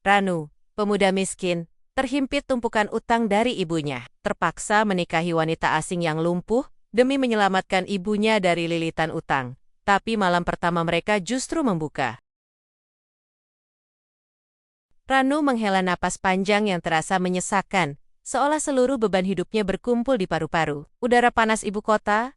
Ranu, pemuda miskin, terhimpit tumpukan utang dari ibunya. Terpaksa menikahi wanita asing yang lumpuh demi menyelamatkan ibunya dari lilitan utang. Tapi malam pertama mereka justru membuka. Ranu menghela napas panjang yang terasa menyesakan, seolah seluruh beban hidupnya berkumpul di paru-paru. Udara panas ibu kota,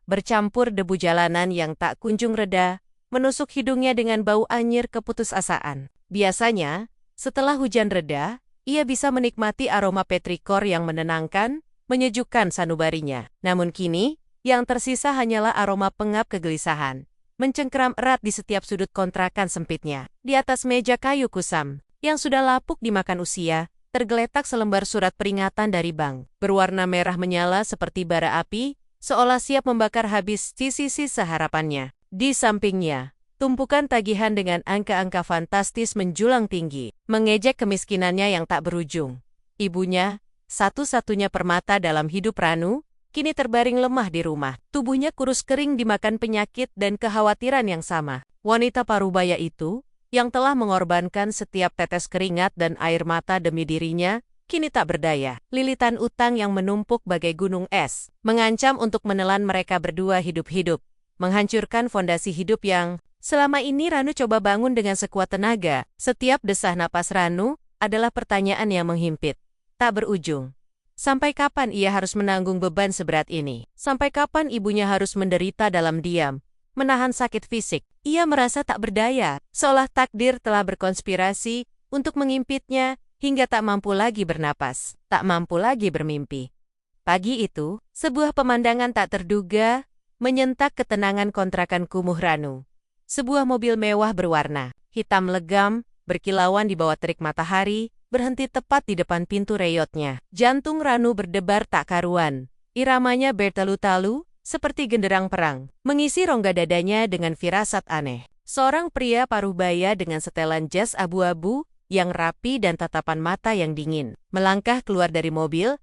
bercampur debu jalanan yang tak kunjung reda, menusuk hidungnya dengan bau anyir keputusasaan. Biasanya, setelah hujan reda, ia bisa menikmati aroma petrikor yang menenangkan, menyejukkan sanubarinya. Namun kini, yang tersisa hanyalah aroma pengap kegelisahan, mencengkeram erat di setiap sudut kontrakan sempitnya. Di atas meja kayu kusam, yang sudah lapuk dimakan usia, tergeletak selembar surat peringatan dari bank. Berwarna merah menyala seperti bara api, seolah siap membakar habis sisa-sisa harapannya. Di sampingnya, tumpukan tagihan dengan angka-angka fantastis menjulang tinggi, mengejek kemiskinannya yang tak berujung. Ibunya, satu-satunya permata dalam hidup Ranu, kini terbaring lemah di rumah. Tubuhnya kurus kering dimakan penyakit dan kekhawatiran yang sama. Wanita parubaya itu, yang telah mengorbankan setiap tetes keringat dan air mata demi dirinya, kini tak berdaya. Lilitan utang yang menumpuk bagai gunung es, mengancam untuk menelan mereka berdua hidup-hidup, menghancurkan fondasi hidup yang selama ini Ranu coba bangun dengan sekuat tenaga. Setiap desah napas Ranu adalah pertanyaan yang menghimpit, tak berujung. Sampai kapan ia harus menanggung beban seberat ini? Sampai kapan ibunya harus menderita dalam diam, menahan sakit fisik? Ia merasa tak berdaya, seolah takdir telah berkonspirasi untuk mengimpitnya hingga tak mampu lagi bernapas, tak mampu lagi bermimpi. Pagi itu, sebuah pemandangan tak terduga menyentak ketenangan kontrakan kumuh Ranu. Sebuah mobil mewah berwarna hitam legam, berkilauan di bawah terik matahari, berhenti tepat di depan pintu reyotnya. Jantung Ranu berdebar tak karuan. Iramanya bertalu-talu, seperti genderang perang, mengisi rongga dadanya dengan firasat aneh. Seorang pria parubaya dengan setelan jas abu-abu, yang rapi dan tatapan mata yang dingin, melangkah keluar dari mobil,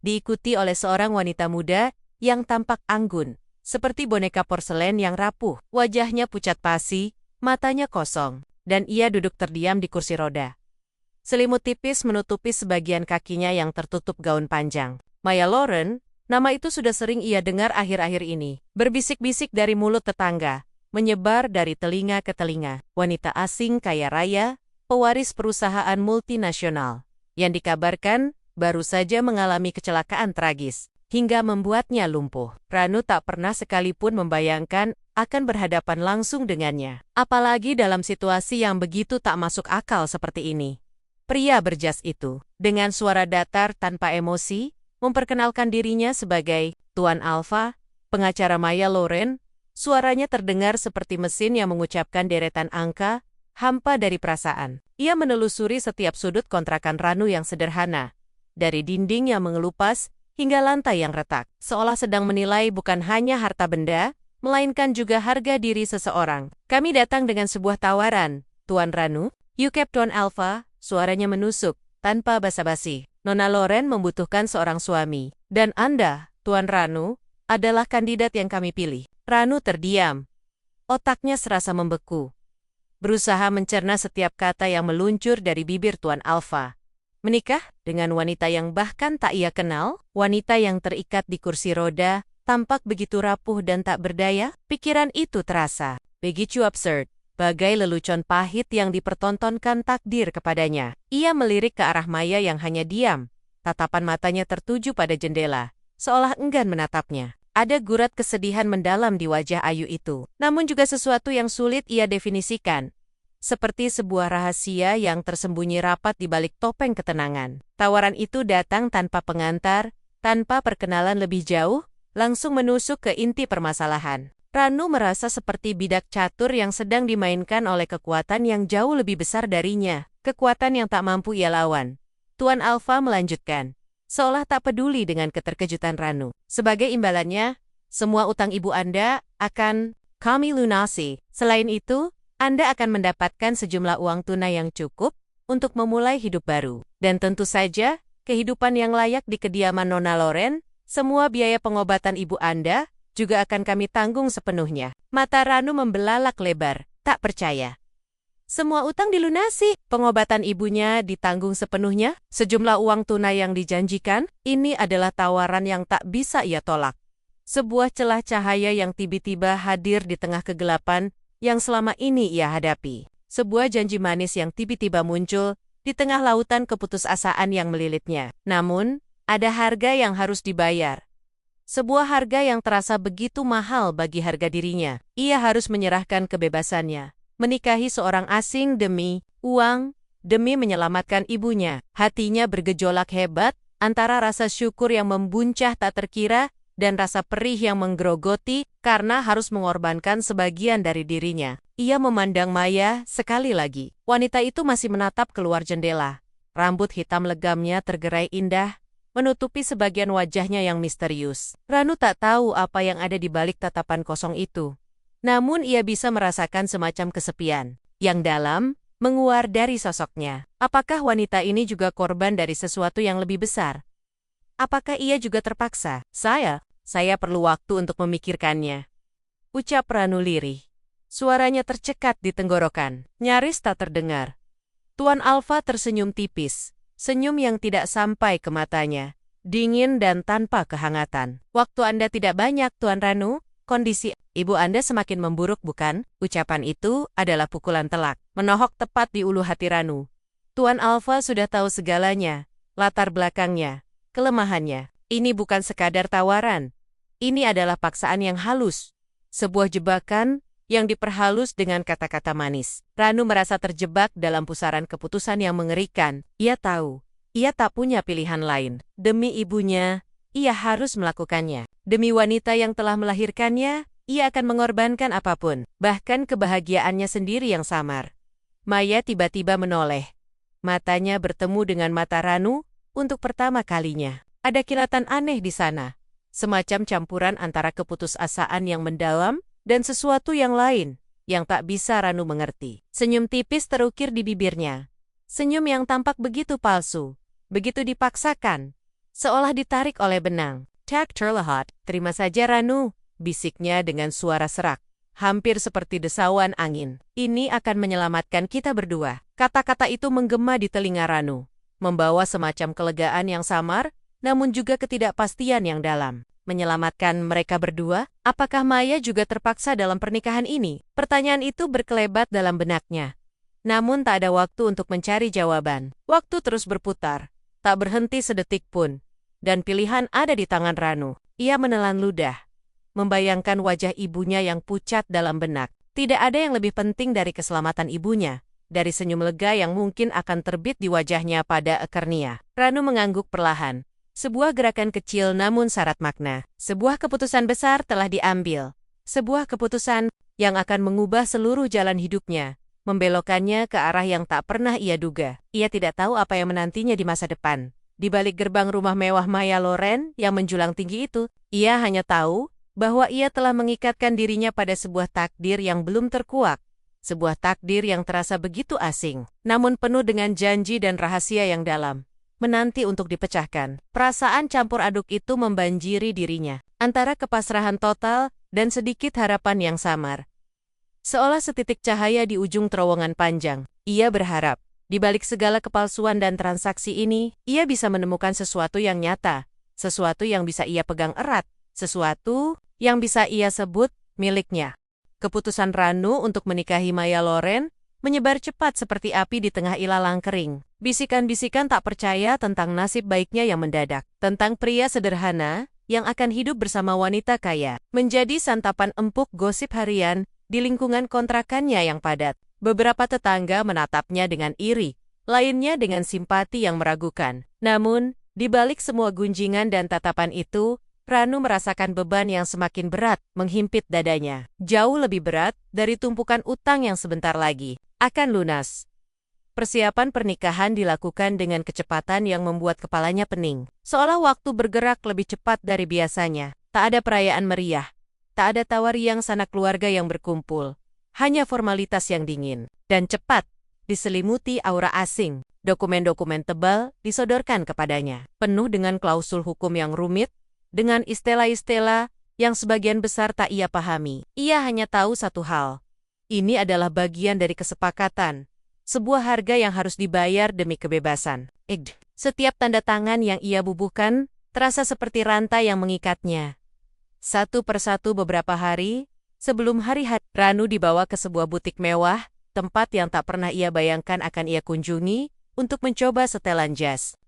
diikuti oleh seorang wanita muda, yang tampak anggun, seperti boneka porselen yang rapuh. Wajahnya pucat pasi, matanya kosong, dan ia duduk terdiam di kursi roda. Selimut tipis menutupi sebagian kakinya yang tertutup gaun panjang. Maya Loren, nama itu sudah sering ia dengar akhir-akhir ini. Berbisik-bisik dari mulut tetangga, menyebar dari telinga ke telinga. Wanita asing kaya raya, pewaris perusahaan multinasional, yang dikabarkan baru saja mengalami kecelakaan tragis, hingga membuatnya lumpuh. Ranu tak pernah sekalipun membayangkan akan berhadapan langsung dengannya. Apalagi dalam situasi yang begitu tak masuk akal seperti ini. Pria berjas itu, dengan suara datar tanpa emosi, memperkenalkan dirinya sebagai Tuan Alpha, pengacara Maya Loren. Suaranya terdengar seperti mesin yang mengucapkan deretan angka, hampa dari perasaan. Ia menelusuri setiap sudut kontrakan Ranu yang sederhana, dari dinding yang mengelupas hingga lantai yang retak, seolah sedang menilai bukan hanya harta benda, melainkan juga harga diri seseorang. Kami datang dengan sebuah tawaran, Tuan Ranu. Yukep Tuan Alpha, suaranya menusuk, tanpa basa-basi. Nona Loren membutuhkan seorang suami, dan Anda, Tuan Ranu, adalah kandidat yang kami pilih. Ranu terdiam. Otaknya serasa membeku, berusaha mencerna setiap kata yang meluncur dari bibir Tuan Alpha. Menikah dengan wanita yang bahkan tak ia kenal, wanita yang terikat di kursi roda, tampak begitu rapuh dan tak berdaya. Pikiran itu terasa begitu absurd, bagai lelucon pahit yang dipertontonkan takdir kepadanya. Ia melirik ke arah Maya yang hanya diam, tatapan matanya tertuju pada jendela, seolah enggan menatapnya. Ada gurat kesedihan mendalam di wajah ayu itu, namun juga sesuatu yang sulit ia definisikan. Seperti sebuah rahasia yang tersembunyi rapat di balik topeng ketenangan. Tawaran itu datang tanpa pengantar, tanpa perkenalan lebih jauh, langsung menusuk ke inti permasalahan. Ranu merasa seperti bidak catur yang sedang dimainkan oleh kekuatan yang jauh lebih besar darinya, kekuatan yang tak mampu ia lawan. Tuan Alpha melanjutkan, seolah tak peduli dengan keterkejutan Ranu. Sebagai imbalannya, semua utang ibu Anda akan kami lunasi. Selain itu, Anda akan mendapatkan sejumlah uang tunai yang cukup untuk memulai hidup baru. Dan tentu saja, kehidupan yang layak di kediaman Nona Loren, semua biaya pengobatan ibu Anda juga akan kami tanggung sepenuhnya. Mata Ranu membelalak lebar, tak percaya. Semua utang dilunasi, pengobatan ibunya ditanggung sepenuhnya, sejumlah uang tunai yang dijanjikan, ini adalah tawaran yang tak bisa ia tolak. Sebuah celah cahaya yang tiba-tiba hadir di tengah kegelapan yang selama ini ia hadapi. Sebuah janji manis yang tiba-tiba muncul di tengah lautan keputusasaan yang melilitnya. Namun, ada harga yang harus dibayar. Sebuah harga yang terasa begitu mahal bagi harga dirinya. Ia harus menyerahkan kebebasannya, menikahi seorang asing demi uang, demi menyelamatkan ibunya. Hatinya bergejolak hebat antara rasa syukur yang membuncah tak terkira dan rasa perih yang menggerogoti karena harus mengorbankan sebagian dari dirinya. Ia memandang Maya sekali lagi. Wanita itu masih menatap keluar jendela. Rambut hitam legamnya tergerai indah, menutupi sebagian wajahnya yang misterius. Ranu tak tahu apa yang ada di balik tatapan kosong itu. Namun ia bisa merasakan semacam kesepian yang dalam menguar dari sosoknya. Apakah wanita ini juga korban dari sesuatu yang lebih besar? Apakah ia juga terpaksa? Saya perlu waktu untuk memikirkannya, ucap Ranu lirih. Suaranya tercekat di tenggorokan, nyaris tak terdengar. Tuan Alfa tersenyum tipis, senyum yang tidak sampai ke matanya, dingin dan tanpa kehangatan. Waktu Anda tidak banyak, Tuan Ranu. Kondisi ibu Anda semakin memburuk, bukan? Ucapan itu adalah pukulan telak, menohok tepat di ulu hati Ranu. Tuan Alfa sudah tahu segalanya, latar belakangnya, kelemahannya. Ini bukan sekadar tawaran. Ini adalah paksaan yang halus. Sebuah jebakan yang diperhalus dengan kata-kata manis. Ranu merasa terjebak dalam pusaran keputusan yang mengerikan. Ia tahu, ia tak punya pilihan lain. Demi ibunya, ia harus melakukannya. Demi wanita yang telah melahirkannya, ia akan mengorbankan apapun, bahkan kebahagiaannya sendiri yang samar. Maya tiba-tiba menoleh. Matanya bertemu dengan mata Ranu untuk pertama kalinya. Ada kilatan aneh di sana, semacam campuran antara keputusasaan yang mendalam dan sesuatu yang lain, yang tak bisa Ranu mengerti. Senyum tipis terukir di bibirnya. Senyum yang tampak begitu palsu, begitu dipaksakan, seolah ditarik oleh benang. Tak terlihat, terima saja Ranu, bisiknya dengan suara serak, hampir seperti desauan angin. Ini akan menyelamatkan kita berdua. Kata-kata itu menggema di telinga Ranu, membawa semacam kelegaan yang samar, namun juga ketidakpastian yang dalam. Menyelamatkan mereka berdua? Apakah Maya juga terpaksa dalam pernikahan ini? Pertanyaan itu berkelebat dalam benaknya. Namun tak ada waktu untuk mencari jawaban. Waktu terus berputar, tak berhenti sedetik pun. Dan pilihan ada di tangan Ranu. Ia menelan ludah, membayangkan wajah ibunya yang pucat dalam benak. Tidak ada yang lebih penting dari keselamatan ibunya, dari senyum lega yang mungkin akan terbit di wajahnya pada ekernia. Ranu mengangguk perlahan. Sebuah gerakan kecil namun syarat makna. Sebuah keputusan besar telah diambil. Sebuah keputusan yang akan mengubah seluruh jalan hidupnya, membelokkannya ke arah yang tak pernah ia duga. Ia tidak tahu apa yang menantinya di masa depan. Di balik gerbang rumah mewah Maya Loren yang menjulang tinggi itu, ia hanya tahu bahwa ia telah mengikatkan dirinya pada sebuah takdir yang belum terkuak. Sebuah takdir yang terasa begitu asing, namun penuh dengan janji dan rahasia yang dalam, menanti untuk dipecahkan. Perasaan campur aduk itu membanjiri dirinya, antara kepasrahan total dan sedikit harapan yang samar. Seolah setitik cahaya di ujung terowongan panjang, ia berharap, di balik segala kepalsuan dan transaksi ini, ia bisa menemukan sesuatu yang nyata, sesuatu yang bisa ia pegang erat, sesuatu yang bisa ia sebut miliknya. Keputusan Ranu untuk menikahi Maya Loren menyebar cepat seperti api di tengah ilalang kering. Bisikan-bisikan tak percaya tentang nasib baiknya yang mendadak, tentang pria sederhana yang akan hidup bersama wanita kaya, menjadi santapan empuk gosip harian di lingkungan kontrakannya yang padat. Beberapa tetangga menatapnya dengan iri, lainnya dengan simpati yang meragukan. Namun, di balik semua gunjingan dan tatapan itu, Ranu merasakan beban yang semakin berat menghimpit dadanya. Jauh lebih berat dari tumpukan utang yang sebentar lagi akan lunas. Persiapan pernikahan dilakukan dengan kecepatan yang membuat kepalanya pening. Seolah waktu bergerak lebih cepat dari biasanya. Tak ada perayaan meriah. Tak ada tawariang sanak keluarga yang berkumpul. Hanya formalitas yang dingin dan cepat, diselimuti aura asing. Dokumen-dokumen tebal disodorkan kepadanya, penuh dengan klausul hukum yang rumit, dengan istilah-istilah yang sebagian besar tak ia pahami. Ia hanya tahu satu hal. Ini adalah bagian dari kesepakatan. Sebuah harga yang harus dibayar demi kebebasan. Setiap tanda tangan yang ia bubuhkan terasa seperti rantai yang mengikatnya. Satu persatu beberapa hari, sebelum hari-hari, Ranu dibawa ke sebuah butik mewah, tempat yang tak pernah ia bayangkan akan ia kunjungi, untuk mencoba setelan jas.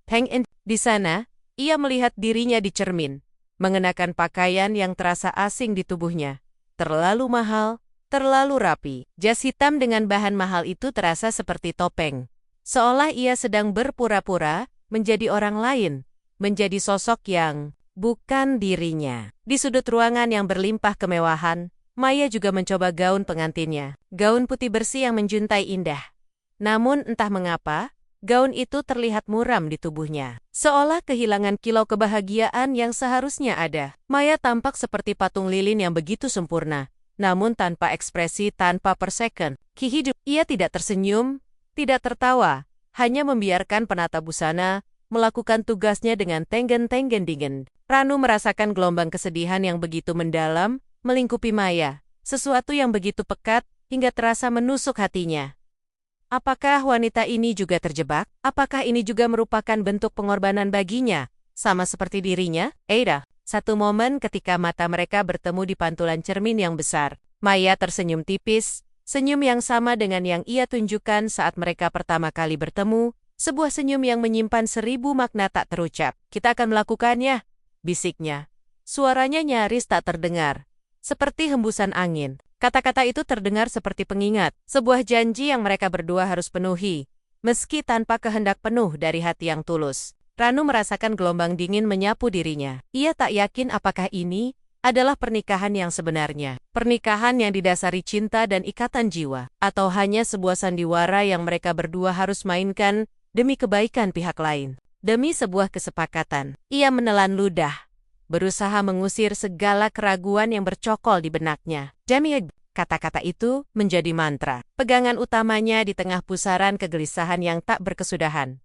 Di sana, ia melihat dirinya di cermin, mengenakan pakaian yang terasa asing di tubuhnya. Terlalu mahal, terlalu rapi. Jas hitam dengan bahan mahal itu terasa seperti topeng. Seolah ia sedang berpura-pura menjadi orang lain, menjadi sosok yang bukan dirinya. Di sudut ruangan yang berlimpah kemewahan, Maya juga mencoba gaun pengantinnya. Gaun putih bersih yang menjuntai indah. Namun entah mengapa, gaun itu terlihat muram di tubuhnya. Seolah kehilangan kilau kebahagiaan yang seharusnya ada. Maya tampak seperti patung lilin yang begitu sempurna, namun tanpa ekspresi, tanpa persekan. Ia tidak tersenyum, tidak tertawa, hanya membiarkan penata busana melakukan tugasnya dengan tenggen-tenggen dingin. Ranu merasakan gelombang kesedihan yang begitu mendalam, melingkupi Maya, sesuatu yang begitu pekat, hingga terasa menusuk hatinya. Apakah wanita ini juga terjebak? Apakah ini juga merupakan bentuk pengorbanan baginya, sama seperti dirinya? Satu momen ketika mata mereka bertemu di pantulan cermin yang besar, Maya tersenyum tipis, senyum yang sama dengan yang ia tunjukkan saat mereka pertama kali bertemu, sebuah senyum yang menyimpan 1000 makna tak terucap. Kita akan melakukannya, bisiknya. Suaranya nyaris tak terdengar, seperti hembusan angin. Kata-kata itu terdengar seperti pengingat, sebuah janji yang mereka berdua harus penuhi, meski tanpa kehendak penuh dari hati yang tulus. Ranu merasakan gelombang dingin menyapu dirinya. Ia tak yakin apakah ini adalah pernikahan yang sebenarnya. Pernikahan yang didasari cinta dan ikatan jiwa, atau hanya sebuah sandiwara yang mereka berdua harus mainkan demi kebaikan pihak lain. Demi sebuah kesepakatan, ia menelan ludah, berusaha mengusir segala keraguan yang bercokol di benaknya. Kata-kata itu menjadi mantra, pegangan utamanya di tengah pusaran kegelisahan yang tak berkesudahan.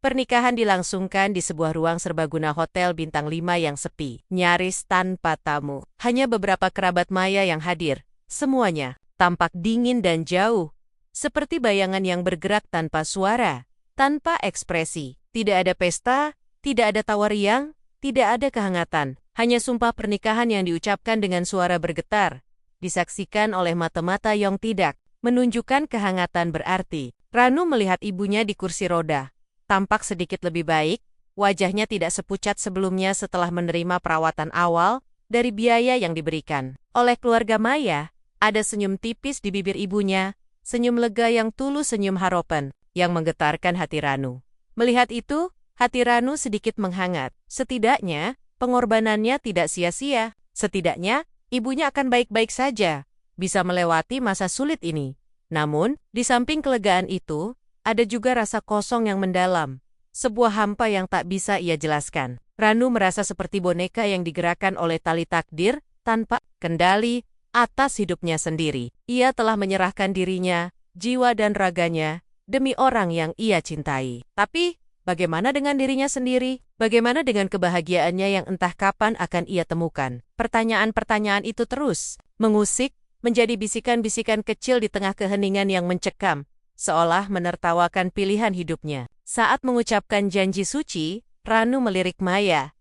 Pernikahan dilangsungkan di sebuah ruang serbaguna hotel bintang 5 yang sepi, nyaris tanpa tamu. Hanya beberapa kerabat Maya yang hadir, semuanya tampak dingin dan jauh, seperti bayangan yang bergerak tanpa suara, tanpa ekspresi. Tidak ada pesta, tidak ada tawa riang, tidak ada kehangatan, hanya sumpah pernikahan yang diucapkan dengan suara bergetar, disaksikan oleh mata-mata yang tidak menunjukkan kehangatan berarti. Ranu melihat ibunya di kursi roda, tampak sedikit lebih baik, wajahnya tidak sepucat sebelumnya setelah menerima perawatan awal dari biaya yang diberikan oleh keluarga Maya. Ada senyum tipis di bibir ibunya, senyum lega yang tulus, senyum harapan yang menggetarkan hati Ranu. Melihat itu, hati Ranu sedikit menghangat. Setidaknya, pengorbanannya tidak sia-sia. Setidaknya, ibunya akan baik-baik saja, bisa melewati masa sulit ini. Namun, di samping kelegaan itu, ada juga rasa kosong yang mendalam. Sebuah hampa yang tak bisa ia jelaskan. Ranu merasa seperti boneka yang digerakkan oleh tali takdir, tanpa kendali atas hidupnya sendiri. Ia telah menyerahkan dirinya, jiwa dan raganya, demi orang yang ia cintai. Tapi, bagaimana dengan dirinya sendiri? Bagaimana dengan kebahagiaannya yang entah kapan akan ia temukan? Pertanyaan-pertanyaan itu terus mengusik, menjadi bisikan-bisikan kecil di tengah keheningan yang mencekam, seolah menertawakan pilihan hidupnya. Saat mengucapkan janji suci, Ranu melirik Maya.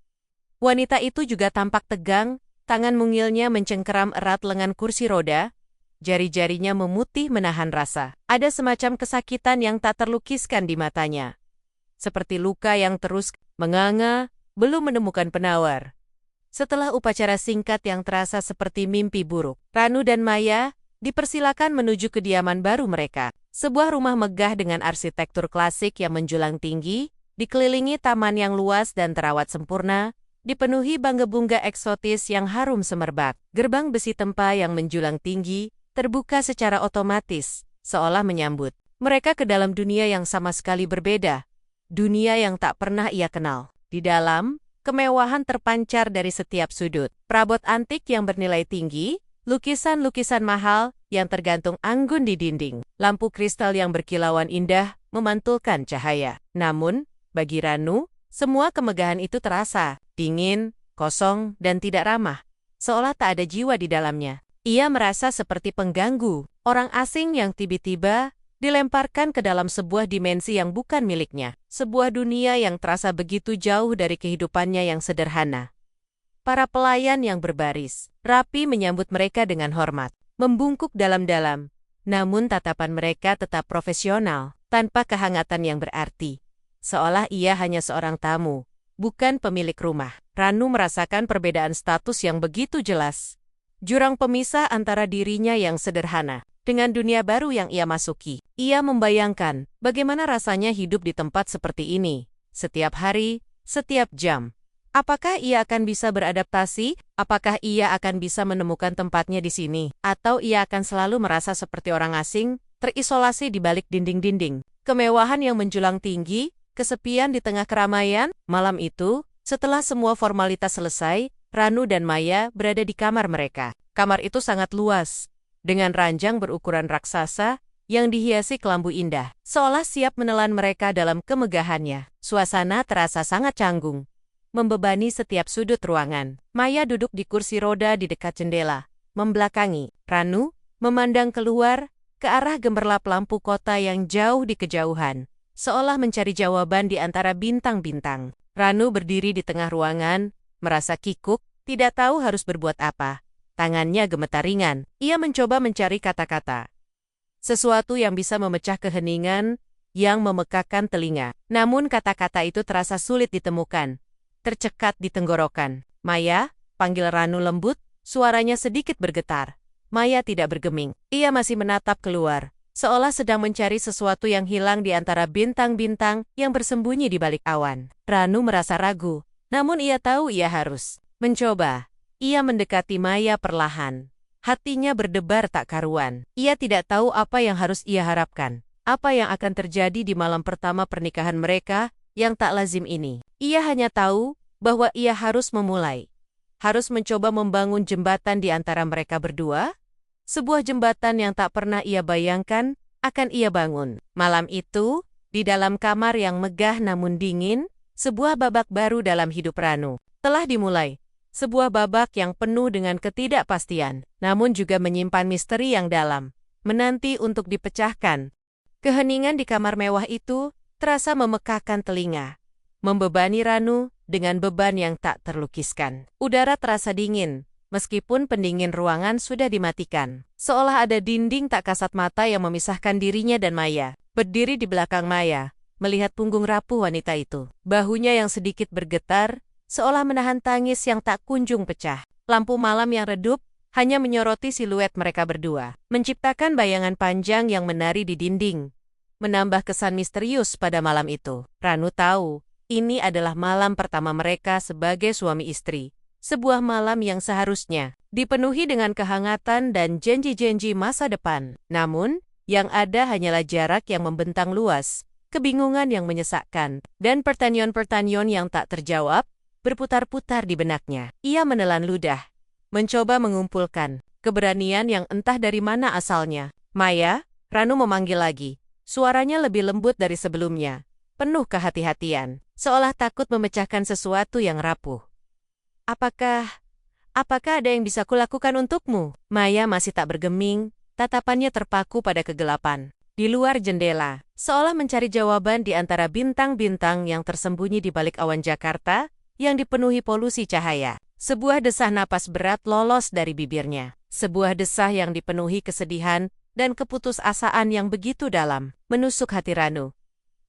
Wanita itu juga tampak tegang, tangan mungilnya mencengkeram erat lengan kursi roda, jari-jarinya memutih menahan rasa. Ada semacam kesakitan yang tak terlukiskan di matanya, seperti luka yang terus menganga, belum menemukan penawar. Setelah upacara singkat yang terasa seperti mimpi buruk, Ranu dan Maya dipersilakan menuju kediaman baru mereka. Sebuah rumah megah dengan arsitektur klasik yang menjulang tinggi, dikelilingi taman yang luas dan terawat sempurna, dipenuhi bunga-bunga eksotis yang harum semerbak. Gerbang besi tempa yang menjulang tinggi terbuka secara otomatis, seolah menyambut mereka ke dalam dunia yang sama sekali berbeda. Dunia yang tak pernah ia kenal. Di dalam, kemewahan terpancar dari setiap sudut. Perabot antik yang bernilai tinggi, lukisan-lukisan mahal yang tergantung anggun di dinding. Lampu kristal yang berkilauan indah memantulkan cahaya. Namun, bagi Ranu, semua kemegahan itu terasa dingin, kosong, dan tidak ramah. Seolah tak ada jiwa di dalamnya. Ia merasa seperti pengganggu, Orang asing yang tiba-tiba dilemparkan ke dalam sebuah dimensi yang bukan miliknya. Sebuah dunia yang terasa begitu jauh dari kehidupannya yang sederhana. Para pelayan yang berbaris, rapi menyambut mereka dengan hormat, membungkuk dalam-dalam. Namun tatapan mereka tetap profesional, tanpa kehangatan yang berarti. Seolah ia hanya seorang tamu, bukan pemilik rumah. Ranu merasakan perbedaan status yang begitu jelas. Jurang pemisah antara dirinya yang sederhana dengan dunia baru yang ia masuki. Ia membayangkan bagaimana rasanya hidup di tempat seperti ini, setiap hari, setiap jam. Apakah ia akan bisa beradaptasi? Apakah ia akan bisa menemukan tempatnya di sini? Atau ia akan selalu merasa seperti orang asing, terisolasi di balik dinding-dinding? Kemewahan yang menjulang tinggi, kesepian di tengah keramaian. Malam itu, setelah semua formalitas selesai, Ranu dan Maya berada di kamar mereka. Kamar itu sangat luas, dengan ranjang berukuran raksasa yang dihiasi kelambu indah, seolah siap menelan mereka dalam kemegahannya. Suasana terasa sangat canggung, membebani setiap sudut ruangan. Maya duduk di kursi roda di dekat jendela, membelakangi Ranu, memandang keluar ke arah gemerlap lampu kota yang jauh di kejauhan, seolah mencari jawaban di antara bintang-bintang. Ranu berdiri di tengah ruangan, merasa kikuk, tidak tahu harus berbuat apa. Tangannya gemetar ringan. Ia mencoba mencari kata-kata. Sesuatu yang bisa memecah keheningan, yang memekakan telinga. Namun kata-kata itu terasa sulit ditemukan. Tercekat di tenggorokan. Maya, panggil Ranu lembut, suaranya sedikit bergetar. Maya tidak bergeming. Ia masih menatap keluar, seolah sedang mencari sesuatu yang hilang di antara bintang-bintang yang bersembunyi di balik awan. Ranu merasa ragu, namun ia tahu ia harus mencoba. Ia mendekati Maya perlahan. Hatinya berdebar tak karuan. Ia tidak tahu apa yang harus ia harapkan. Apa yang akan terjadi di malam pertama pernikahan mereka yang tak lazim ini. Ia hanya tahu bahwa ia harus memulai. Harus mencoba membangun jembatan di antara mereka berdua. Sebuah jembatan yang tak pernah ia bayangkan akan ia bangun. Malam itu, di dalam kamar yang megah namun dingin, sebuah babak baru dalam hidup Ranu telah dimulai. Sebuah babak yang penuh dengan ketidakpastian, namun juga menyimpan misteri yang dalam, menanti untuk dipecahkan. Keheningan di kamar mewah itu terasa memekakkan telinga, membebani Ranu dengan beban yang tak terlukiskan. Udara terasa dingin, meskipun pendingin ruangan sudah dimatikan. Seolah ada dinding tak kasat mata yang memisahkan dirinya dan Maya. Berdiri di belakang Maya, melihat punggung rapuh wanita itu. Bahunya yang sedikit bergetar, seolah menahan tangis yang tak kunjung pecah. Lampu malam yang redup hanya menyoroti siluet mereka berdua, menciptakan bayangan panjang yang menari di dinding, menambah kesan misterius pada malam itu. Ranu tahu, ini adalah malam pertama mereka sebagai suami istri, sebuah malam yang seharusnya dipenuhi dengan kehangatan dan janji-janji masa depan. Namun, yang ada hanyalah jarak yang membentang luas, kebingungan yang menyesakkan, dan pertanyaan-pertanyaan yang tak terjawab berputar-putar di benaknya. Ia menelan ludah, mencoba mengumpulkan keberanian yang entah dari mana asalnya. Maya, Ranu memanggil lagi. Suaranya lebih lembut dari sebelumnya, penuh kehati-hatian, seolah takut memecahkan sesuatu yang rapuh. Apakah ada yang bisa kulakukan untukmu? Maya masih tak bergeming, tatapannya terpaku pada kegelapan. Di luar jendela, seolah mencari jawaban di antara bintang-bintang yang tersembunyi di balik awan Jakarta, yang dipenuhi polusi cahaya. Sebuah desah napas berat lolos dari bibirnya. Sebuah desah yang dipenuhi kesedihan dan keputusasaan yang begitu dalam, menusuk hati Ranu.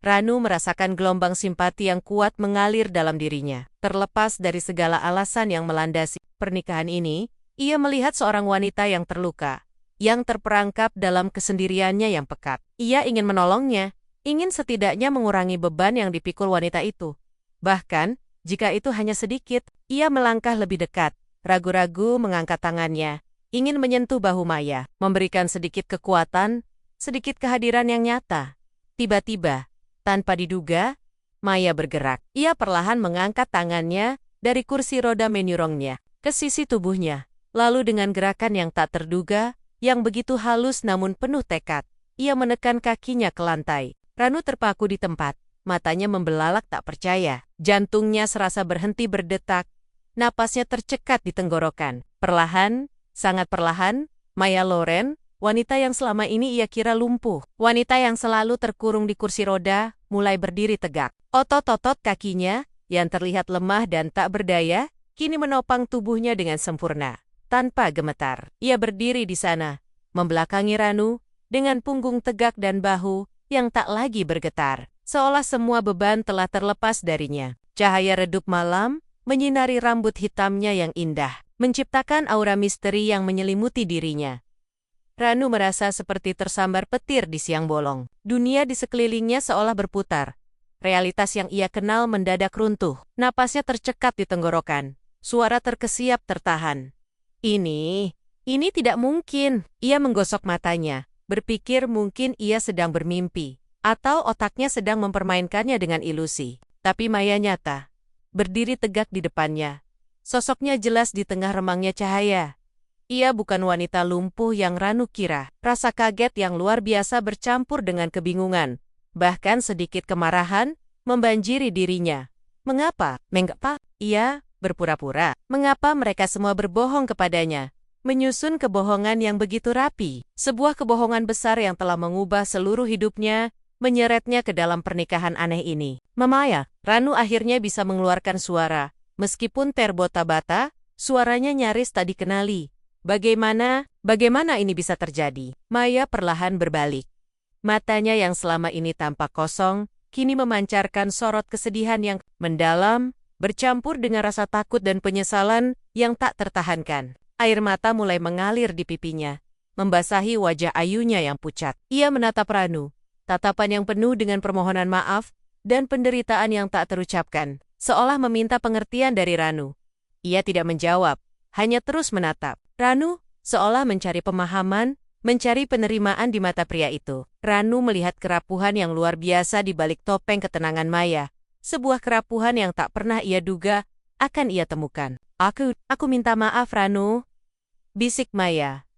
Ranu merasakan gelombang simpati yang kuat mengalir dalam dirinya. Terlepas dari segala alasan yang melandasi pernikahan ini, ia melihat seorang wanita yang terluka, yang terperangkap dalam kesendiriannya yang pekat. Ia ingin menolongnya, ingin setidaknya mengurangi beban yang dipikul wanita itu. Bahkan, jika itu hanya sedikit, ia melangkah lebih dekat, ragu-ragu mengangkat tangannya, ingin menyentuh bahu Maya, memberikan sedikit kekuatan, sedikit kehadiran yang nyata. Tiba-tiba, tanpa diduga, Maya bergerak. Ia perlahan mengangkat tangannya dari kursi roda menyurongnya ke sisi tubuhnya. Lalu dengan gerakan yang tak terduga, yang begitu halus namun penuh tekad, ia menekan kakinya ke lantai. Ranu terpaku di tempat. Matanya membelalak tak percaya. Jantungnya serasa berhenti berdetak. Napasnya tercekat di tenggorokan. Perlahan, sangat perlahan, Maya Loren Wanita yang selama ini ia kira lumpuh. Wanita yang selalu terkurung di kursi roda, mulai berdiri tegak. Otot-otot kakinya, yang terlihat lemah dan tak berdaya, kini menopang tubuhnya dengan sempurna. Tanpa gemetar, ia berdiri di sana, membelakangi Ranu, dengan punggung tegak dan bahu yang tak lagi bergetar. Seolah semua beban telah terlepas darinya. Cahaya redup malam menyinari rambut hitamnya yang indah, menciptakan aura misteri yang menyelimuti dirinya. Ranu merasa seperti tersambar petir di siang bolong. Dunia di sekelilingnya seolah berputar. Realitas yang ia kenal mendadak runtuh. Napasnya tercekat di tenggorokan. Suara terkesiap tertahan. Ini tidak mungkin. Ia menggosok matanya, berpikir mungkin ia sedang bermimpi. Atau otaknya sedang mempermainkannya dengan ilusi. Tapi Maya nyata, berdiri tegak di depannya. Sosoknya jelas di tengah remangnya cahaya. Ia bukan wanita lumpuh yang Ranu kira. Rasa kaget yang luar biasa bercampur dengan kebingungan. Bahkan sedikit kemarahan membanjiri dirinya. Mengapa? Ia berpura-pura. Mengapa mereka semua berbohong kepadanya? Menyusun kebohongan yang begitu rapi. Sebuah kebohongan besar yang telah mengubah seluruh hidupnya, menyeretnya ke dalam pernikahan aneh ini. Maya, Ranu akhirnya bisa mengeluarkan suara. Meskipun terbata-bata, suaranya nyaris tak dikenali. Bagaimana ini bisa terjadi? Maya perlahan berbalik. Matanya yang selama ini tampak kosong, kini memancarkan sorot kesedihan yang mendalam, bercampur dengan rasa takut dan penyesalan yang tak tertahankan. Air mata mulai mengalir di pipinya, membasahi wajah ayunya yang pucat. Ia menatap Ranu. Tatapan yang penuh dengan permohonan maaf dan penderitaan yang tak terucapkan, seolah meminta pengertian dari Ranu. Ia tidak menjawab, hanya terus menatap. Ranu seolah mencari pemahaman, mencari penerimaan di mata pria itu. Ranu melihat kerapuhan yang luar biasa di balik topeng ketenangan Maya, sebuah kerapuhan yang tak pernah ia duga akan ia temukan. Aku minta maaf Ranu, bisik Maya.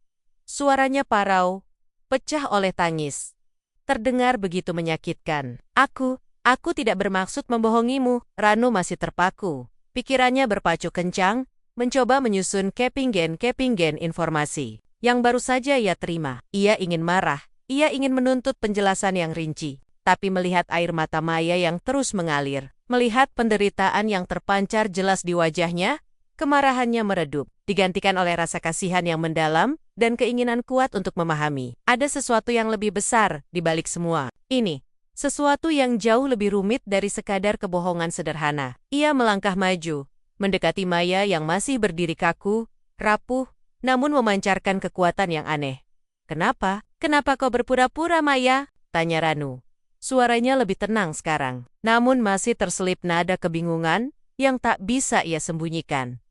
Suaranya parau, pecah oleh tangis. Terdengar begitu menyakitkan. Aku tidak bermaksud membohongimu. Ranu masih terpaku. Pikirannya berpacu kencang, mencoba menyusun kepingen informasi yang baru saja ia terima. Ia ingin marah, ia ingin menuntut penjelasan yang rinci. Tapi melihat air mata Maya yang terus mengalir, melihat penderitaan yang terpancar jelas di wajahnya, kemarahannya meredup, digantikan oleh rasa kasihan yang mendalam dan keinginan kuat untuk memahami. Ada sesuatu yang lebih besar di balik semua ini. Sesuatu yang jauh lebih rumit dari sekadar kebohongan sederhana. Ia melangkah maju, mendekati Maya yang masih berdiri kaku, rapuh, namun memancarkan kekuatan yang aneh. Kenapa kau berpura-pura Maya? Tanya Ranu. Suaranya lebih tenang sekarang, namun masih terselip nada kebingungan yang tak bisa ia sembunyikan.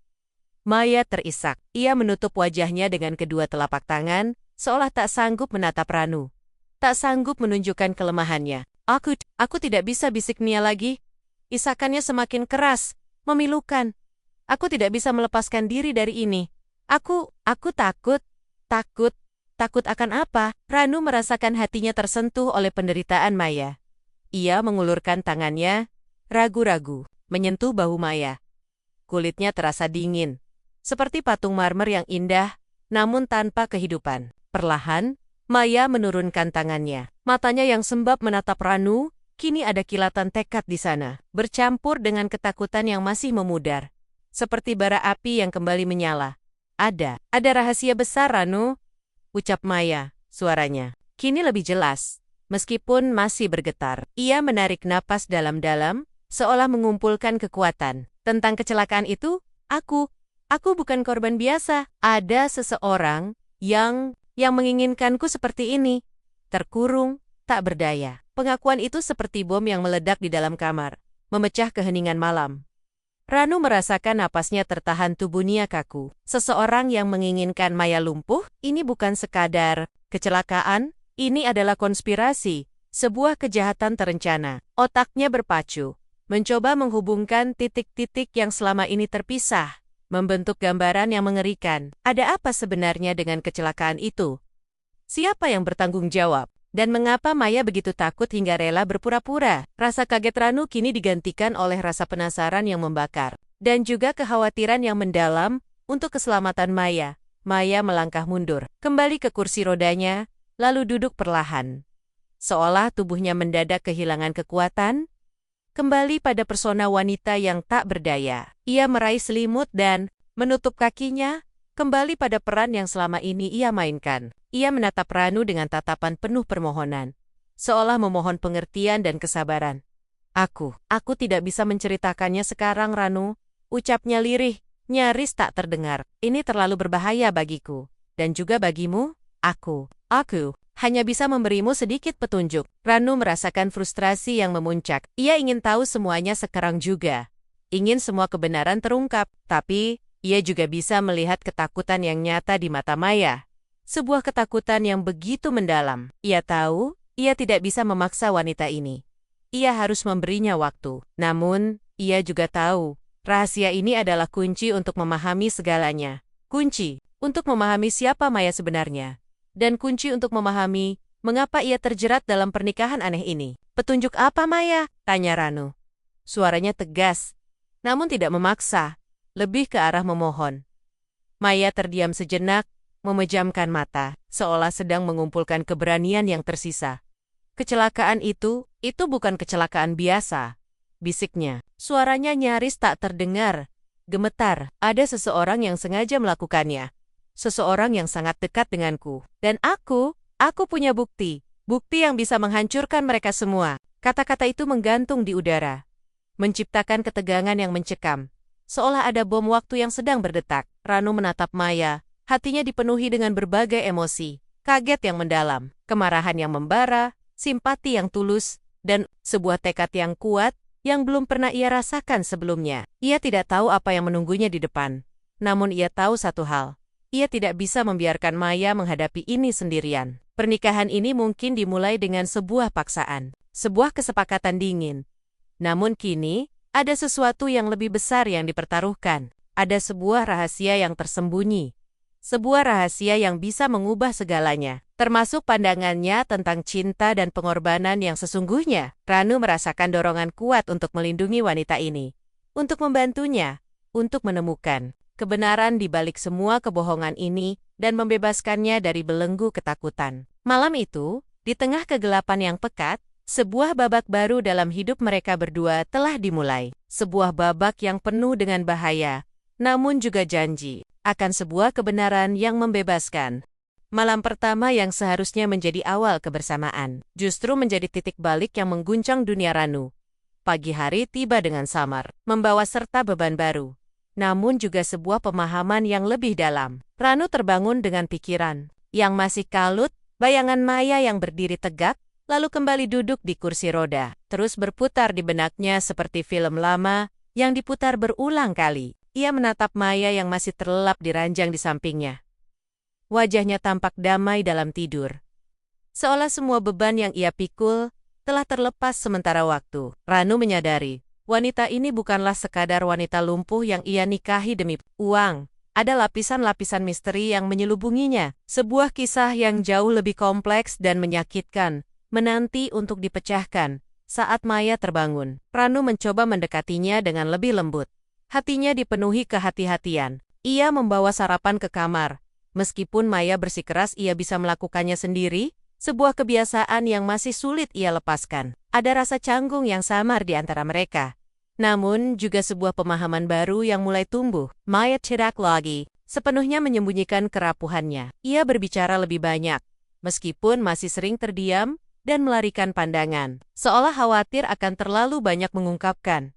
Maya terisak. Ia menutup wajahnya dengan kedua telapak tangan, seolah tak sanggup menatap Ranu. Tak sanggup menunjukkan kelemahannya. Aku tidak bisa, bisik Nia lagi. Isakannya semakin keras, memilukan. Aku tidak bisa melepaskan diri dari ini. Aku takut. Takut akan apa? Ranu merasakan hatinya tersentuh oleh penderitaan Maya. Ia mengulurkan tangannya, ragu-ragu, menyentuh bahu Maya. Kulitnya terasa dingin. Seperti patung marmer yang indah, namun tanpa kehidupan. Perlahan, Maya menurunkan tangannya. Matanya yang sembab menatap Ranu, kini ada kilatan tekad di sana, bercampur dengan ketakutan yang masih memudar. Seperti bara api yang kembali menyala. Ada rahasia besar Ranu, ucap Maya, suaranya. Kini lebih jelas, meskipun masih bergetar. Ia menarik napas dalam-dalam, seolah mengumpulkan kekuatan. Tentang kecelakaan itu, Aku bukan korban biasa. Ada seseorang yang menginginkanku seperti ini. Terkurung, tak berdaya. Pengakuan itu seperti bom yang meledak di dalam kamar, memecah keheningan malam. Ranu merasakan napasnya tertahan, tubuhnya kaku. Seseorang yang menginginkan Maya lumpuh, ini bukan sekadar kecelakaan, ini adalah konspirasi, sebuah kejahatan terencana. Otaknya berpacu, mencoba menghubungkan titik-titik yang selama ini terpisah. Membentuk gambaran yang mengerikan. Ada apa sebenarnya dengan kecelakaan itu? Siapa yang bertanggung jawab? Dan mengapa Maya begitu takut hingga rela berpura-pura? Rasa kaget Ranu kini digantikan oleh rasa penasaran yang membakar. Dan juga kekhawatiran yang mendalam untuk keselamatan Maya. Maya melangkah mundur, kembali ke kursi rodanya, lalu duduk perlahan. Seolah tubuhnya mendadak kehilangan kekuatan, kembali pada persona wanita yang tak berdaya. Ia meraih selimut dan menutup kakinya, kembali pada peran yang selama ini ia mainkan. Ia menatap Ranu dengan tatapan penuh permohonan, seolah memohon pengertian dan kesabaran. Aku tidak bisa menceritakannya sekarang, Ranu, ucapnya lirih, nyaris tak terdengar. Ini terlalu berbahaya bagiku, dan juga bagimu. Aku hanya bisa memberimu sedikit petunjuk. Ranu merasakan frustrasi yang memuncak. Ia ingin tahu semuanya sekarang juga. Ingin semua kebenaran terungkap, tapi ia juga bisa melihat ketakutan yang nyata di mata Maya. Sebuah ketakutan yang begitu mendalam. Ia tahu, ia tidak bisa memaksa wanita ini. Ia harus memberinya waktu. Namun, ia juga tahu, rahasia ini adalah kunci untuk memahami segalanya. Kunci untuk memahami siapa Maya sebenarnya. Dan kunci untuk memahami mengapa ia terjerat dalam pernikahan aneh ini. Petunjuk apa, Maya? Tanya Ranu. Suaranya tegas, namun tidak memaksa, lebih ke arah memohon. Maya terdiam sejenak, memejamkan mata, seolah sedang mengumpulkan keberanian yang tersisa. Kecelakaan itu bukan kecelakaan biasa, bisiknya. Suaranya nyaris tak terdengar, gemetar. Ada seseorang yang sengaja melakukannya. Seseorang yang sangat dekat denganku. Dan aku punya bukti. Bukti yang bisa menghancurkan mereka semua. Kata-kata itu menggantung di udara, menciptakan ketegangan yang mencekam. Seolah ada bom waktu yang sedang berdetak. Ranu menatap Maya, hatinya dipenuhi dengan berbagai emosi. Kaget yang mendalam, kemarahan yang membara, simpati yang tulus, dan sebuah tekad yang kuat yang belum pernah ia rasakan sebelumnya. Ia tidak tahu apa yang menunggunya di depan. Namun ia tahu satu hal. Ia tidak bisa membiarkan Maya menghadapi ini sendirian. Pernikahan ini mungkin dimulai dengan sebuah paksaan, sebuah kesepakatan dingin. Namun kini, ada sesuatu yang lebih besar yang dipertaruhkan. Ada sebuah rahasia yang tersembunyi. Sebuah rahasia yang bisa mengubah segalanya, termasuk pandangannya tentang cinta dan pengorbanan yang sesungguhnya. Ranu merasakan dorongan kuat untuk melindungi wanita ini, untuk membantunya, untuk menemukan kebenaran di balik semua kebohongan ini dan membebaskannya dari belenggu ketakutan. Malam itu, di tengah kegelapan yang pekat, sebuah babak baru dalam hidup mereka berdua telah dimulai. Sebuah babak yang penuh dengan bahaya, namun juga janji akan sebuah kebenaran yang membebaskan. Malam pertama yang seharusnya menjadi awal kebersamaan, justru menjadi titik balik yang mengguncang dunia Ranu. Pagi hari tiba dengan samar, membawa serta beban baru, namun juga sebuah pemahaman yang lebih dalam. Ranu terbangun dengan pikiran yang masih kalut, bayangan Maya yang berdiri tegak, lalu kembali duduk di kursi roda, terus berputar di benaknya seperti film lama yang diputar berulang kali. Ia menatap Maya yang masih terlelap di ranjang di sampingnya. Wajahnya tampak damai dalam tidur. Seolah semua beban yang ia pikul telah terlepas sementara waktu. Ranu menyadari, wanita ini bukanlah sekadar wanita lumpuh yang ia nikahi demi uang. Ada lapisan-lapisan misteri yang menyelubunginya. Sebuah kisah yang jauh lebih kompleks dan menyakitkan, menanti untuk dipecahkan. Saat Maya terbangun, Ranu mencoba mendekatinya dengan lebih lembut. Hatinya dipenuhi kehati-hatian. Ia membawa sarapan ke kamar. Meskipun Maya bersikeras ia bisa melakukannya sendiri, sebuah kebiasaan yang masih sulit ia lepaskan. Ada rasa canggung yang samar di antara mereka. Namun juga sebuah pemahaman baru yang mulai tumbuh. Maya cedak lagi, sepenuhnya menyembunyikan kerapuhannya. Ia berbicara lebih banyak, meskipun masih sering terdiam dan melarikan pandangan, seolah khawatir akan terlalu banyak mengungkapkan.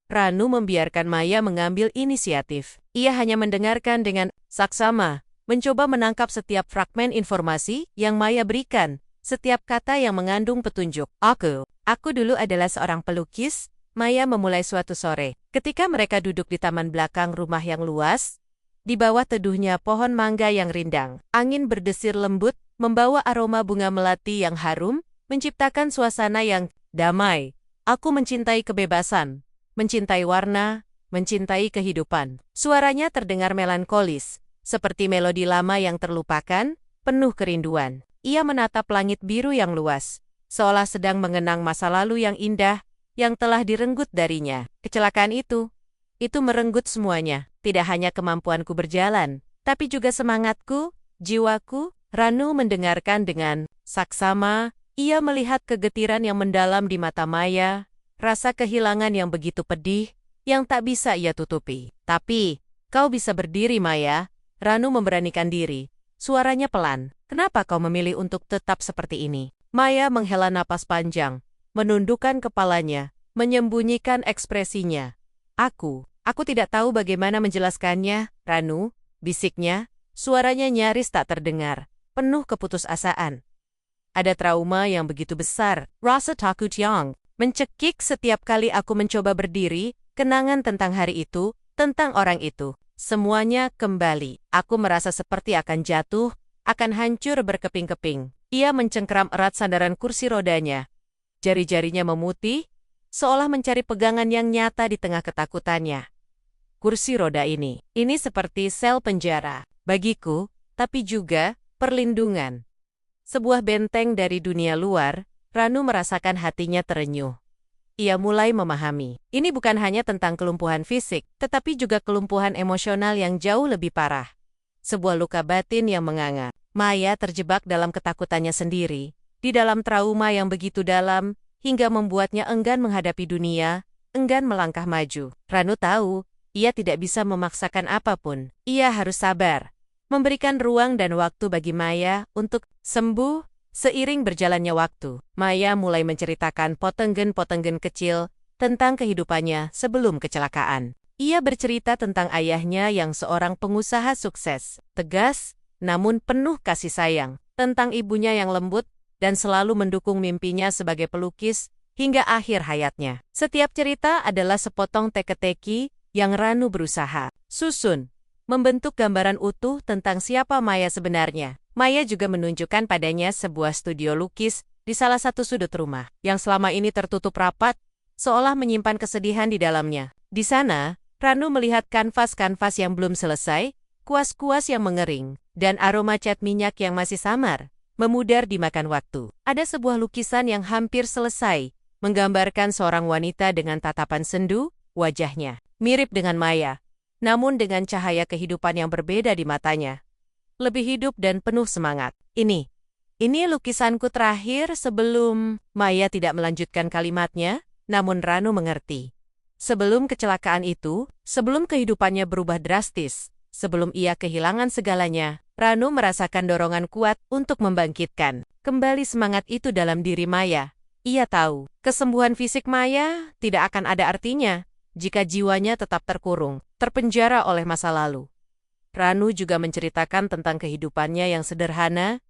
Ranu membiarkan Maya mengambil inisiatif. Ia hanya mendengarkan dengan saksama, mencoba menangkap setiap fragmen informasi yang Maya berikan, setiap kata yang mengandung petunjuk. Aku dulu adalah seorang pelukis, Maya memulai suatu sore. Ketika mereka duduk di taman belakang rumah yang luas, di bawah teduhnya pohon mangga yang rindang, angin berdesir lembut, membawa aroma bunga melati yang harum, menciptakan suasana yang damai. Aku mencintai kebebasan, mencintai warna, mencintai kehidupan. Suaranya terdengar melankolis, seperti melodi lama yang terlupakan, penuh kerinduan. Ia menatap langit biru yang luas, seolah sedang mengenang masa lalu yang indah, yang telah direnggut darinya. Kecelakaan itu merenggut semuanya, tidak hanya kemampuanku berjalan, tapi juga semangatku, jiwaku. Ranu mendengarkan dengan saksama. Ia melihat kegetiran yang mendalam di mata Maya, rasa kehilangan yang begitu pedih, yang tak bisa ia tutupi. Tapi, kau bisa berdiri, Maya. Ranu memberanikan diri. Suaranya pelan. Kenapa kau memilih untuk tetap seperti ini? Maya menghela napas panjang, menundukkan kepalanya, menyembunyikan ekspresinya. Aku tidak tahu bagaimana menjelaskannya, Ranu, bisiknya. Suaranya nyaris tak terdengar, penuh keputusasaan. Ada trauma yang begitu besar, rasa takut yang mencekik setiap kali aku mencoba berdiri, kenangan tentang hari itu, tentang orang itu. Semuanya kembali. Aku merasa seperti akan jatuh, akan hancur berkeping-keping. Ia mencengkeram erat sandaran kursi rodanya. Jari-jarinya memutih, seolah mencari pegangan yang nyata di tengah ketakutannya. Kursi roda ini seperti sel penjara, bagiku, tapi juga perlindungan. Sebuah benteng dari dunia luar. Ranu merasakan hatinya terenyuh. Ia mulai memahami. Ini bukan hanya tentang kelumpuhan fisik, tetapi juga kelumpuhan emosional yang jauh lebih parah. Sebuah luka batin yang menganga. Maya terjebak dalam ketakutannya sendiri, di dalam trauma yang begitu dalam, hingga membuatnya enggan menghadapi dunia, enggan melangkah maju. Ranu tahu, ia tidak bisa memaksakan apapun. Ia harus sabar, memberikan ruang dan waktu bagi Maya untuk sembuh. Seiring berjalannya waktu, Maya mulai menceritakan potenggen-potenggen kecil tentang kehidupannya sebelum kecelakaan. Ia bercerita tentang ayahnya yang seorang pengusaha sukses, tegas, namun penuh kasih sayang, tentang ibunya yang lembut dan selalu mendukung mimpinya sebagai pelukis hingga akhir hayatnya. Setiap cerita adalah sepotong teka-teki yang Ranu berusaha susun, membentuk gambaran utuh tentang siapa Maya sebenarnya. Maya juga menunjukkan padanya sebuah studio lukis di salah satu sudut rumah, yang selama ini tertutup rapat, seolah menyimpan kesedihan di dalamnya. Di sana, Ranu melihat kanvas-kanvas yang belum selesai, kuas-kuas yang mengering, dan aroma cat minyak yang masih samar, memudar dimakan waktu. Ada sebuah lukisan yang hampir selesai, menggambarkan seorang wanita dengan tatapan sendu, wajahnya mirip dengan Maya, namun dengan cahaya kehidupan yang berbeda di matanya. Lebih hidup dan penuh semangat. Ini lukisanku terakhir sebelum... Maya tidak melanjutkan kalimatnya, namun Ranu mengerti. Sebelum kecelakaan itu, sebelum kehidupannya berubah drastis, sebelum ia kehilangan segalanya, Ranu merasakan dorongan kuat untuk membangkitkan kembali semangat itu dalam diri Maya. Ia tahu, kesembuhan fisik Maya tidak akan ada artinya jika jiwanya tetap terkurung, terpenjara oleh masa lalu. Ranu juga menceritakan tentang kehidupannya yang sederhana,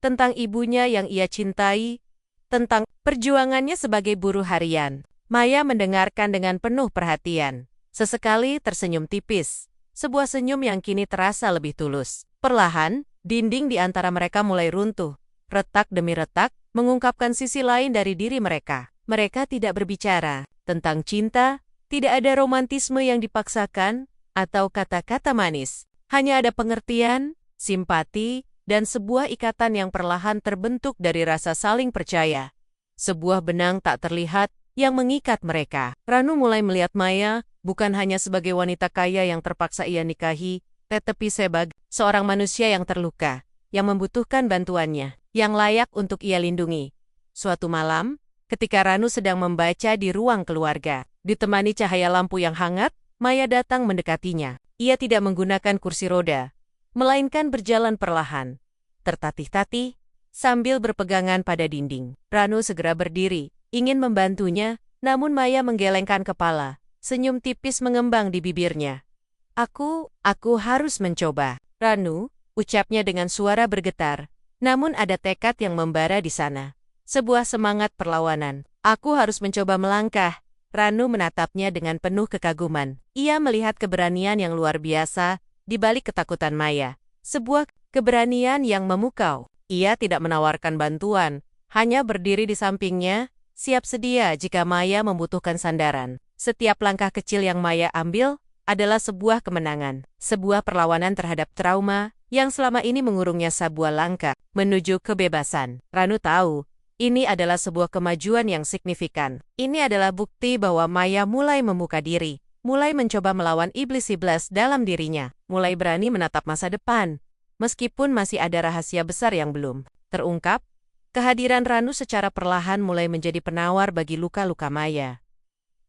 tentang ibunya yang ia cintai, tentang perjuangannya sebagai buruh harian. Maya mendengarkan dengan penuh perhatian. Sesekali tersenyum tipis, sebuah senyum yang kini terasa lebih tulus. Perlahan, dinding di antara mereka mulai runtuh. Retak demi retak, mengungkapkan sisi lain dari diri mereka. Mereka tidak berbicara tentang cinta, tidak ada romantisme yang dipaksakan, atau kata-kata manis. Hanya ada pengertian, simpati, dan sebuah ikatan yang perlahan terbentuk dari rasa saling percaya. Sebuah benang tak terlihat yang mengikat mereka. Ranu mulai melihat Maya bukan hanya sebagai wanita kaya yang terpaksa ia nikahi, tetapi sebagai seorang manusia yang terluka, yang membutuhkan bantuannya, yang layak untuk ia lindungi. Suatu malam, ketika Ranu sedang membaca di ruang keluarga, ditemani cahaya lampu yang hangat, Maya datang mendekatinya. Ia tidak menggunakan kursi roda, melainkan berjalan perlahan, tertatih-tatih, sambil berpegangan pada dinding. Ranu segera berdiri, ingin membantunya, namun Maya menggelengkan kepala, senyum tipis mengembang di bibirnya. Aku harus mencoba. Ranu, ucapnya dengan suara bergetar, namun ada tekad yang membara di sana. Sebuah semangat perlawanan. Aku harus mencoba melangkah. Ranu menatapnya dengan penuh kekaguman. Ia melihat keberanian yang luar biasa di balik ketakutan Maya. Sebuah keberanian yang memukau. Ia tidak menawarkan bantuan, hanya berdiri di sampingnya, siap sedia jika Maya membutuhkan sandaran. Setiap langkah kecil yang Maya ambil adalah sebuah kemenangan, sebuah perlawanan terhadap trauma yang selama ini mengurungnya sebuah langkah menuju kebebasan. Ranu tahu, ini adalah sebuah kemajuan yang signifikan. Ini adalah bukti bahwa Maya mulai membuka diri, mulai mencoba melawan iblis-iblis dalam dirinya, mulai berani menatap masa depan. Meskipun masih ada rahasia besar yang belum terungkap, kehadiran Ranu secara perlahan mulai menjadi penawar bagi luka-luka Maya.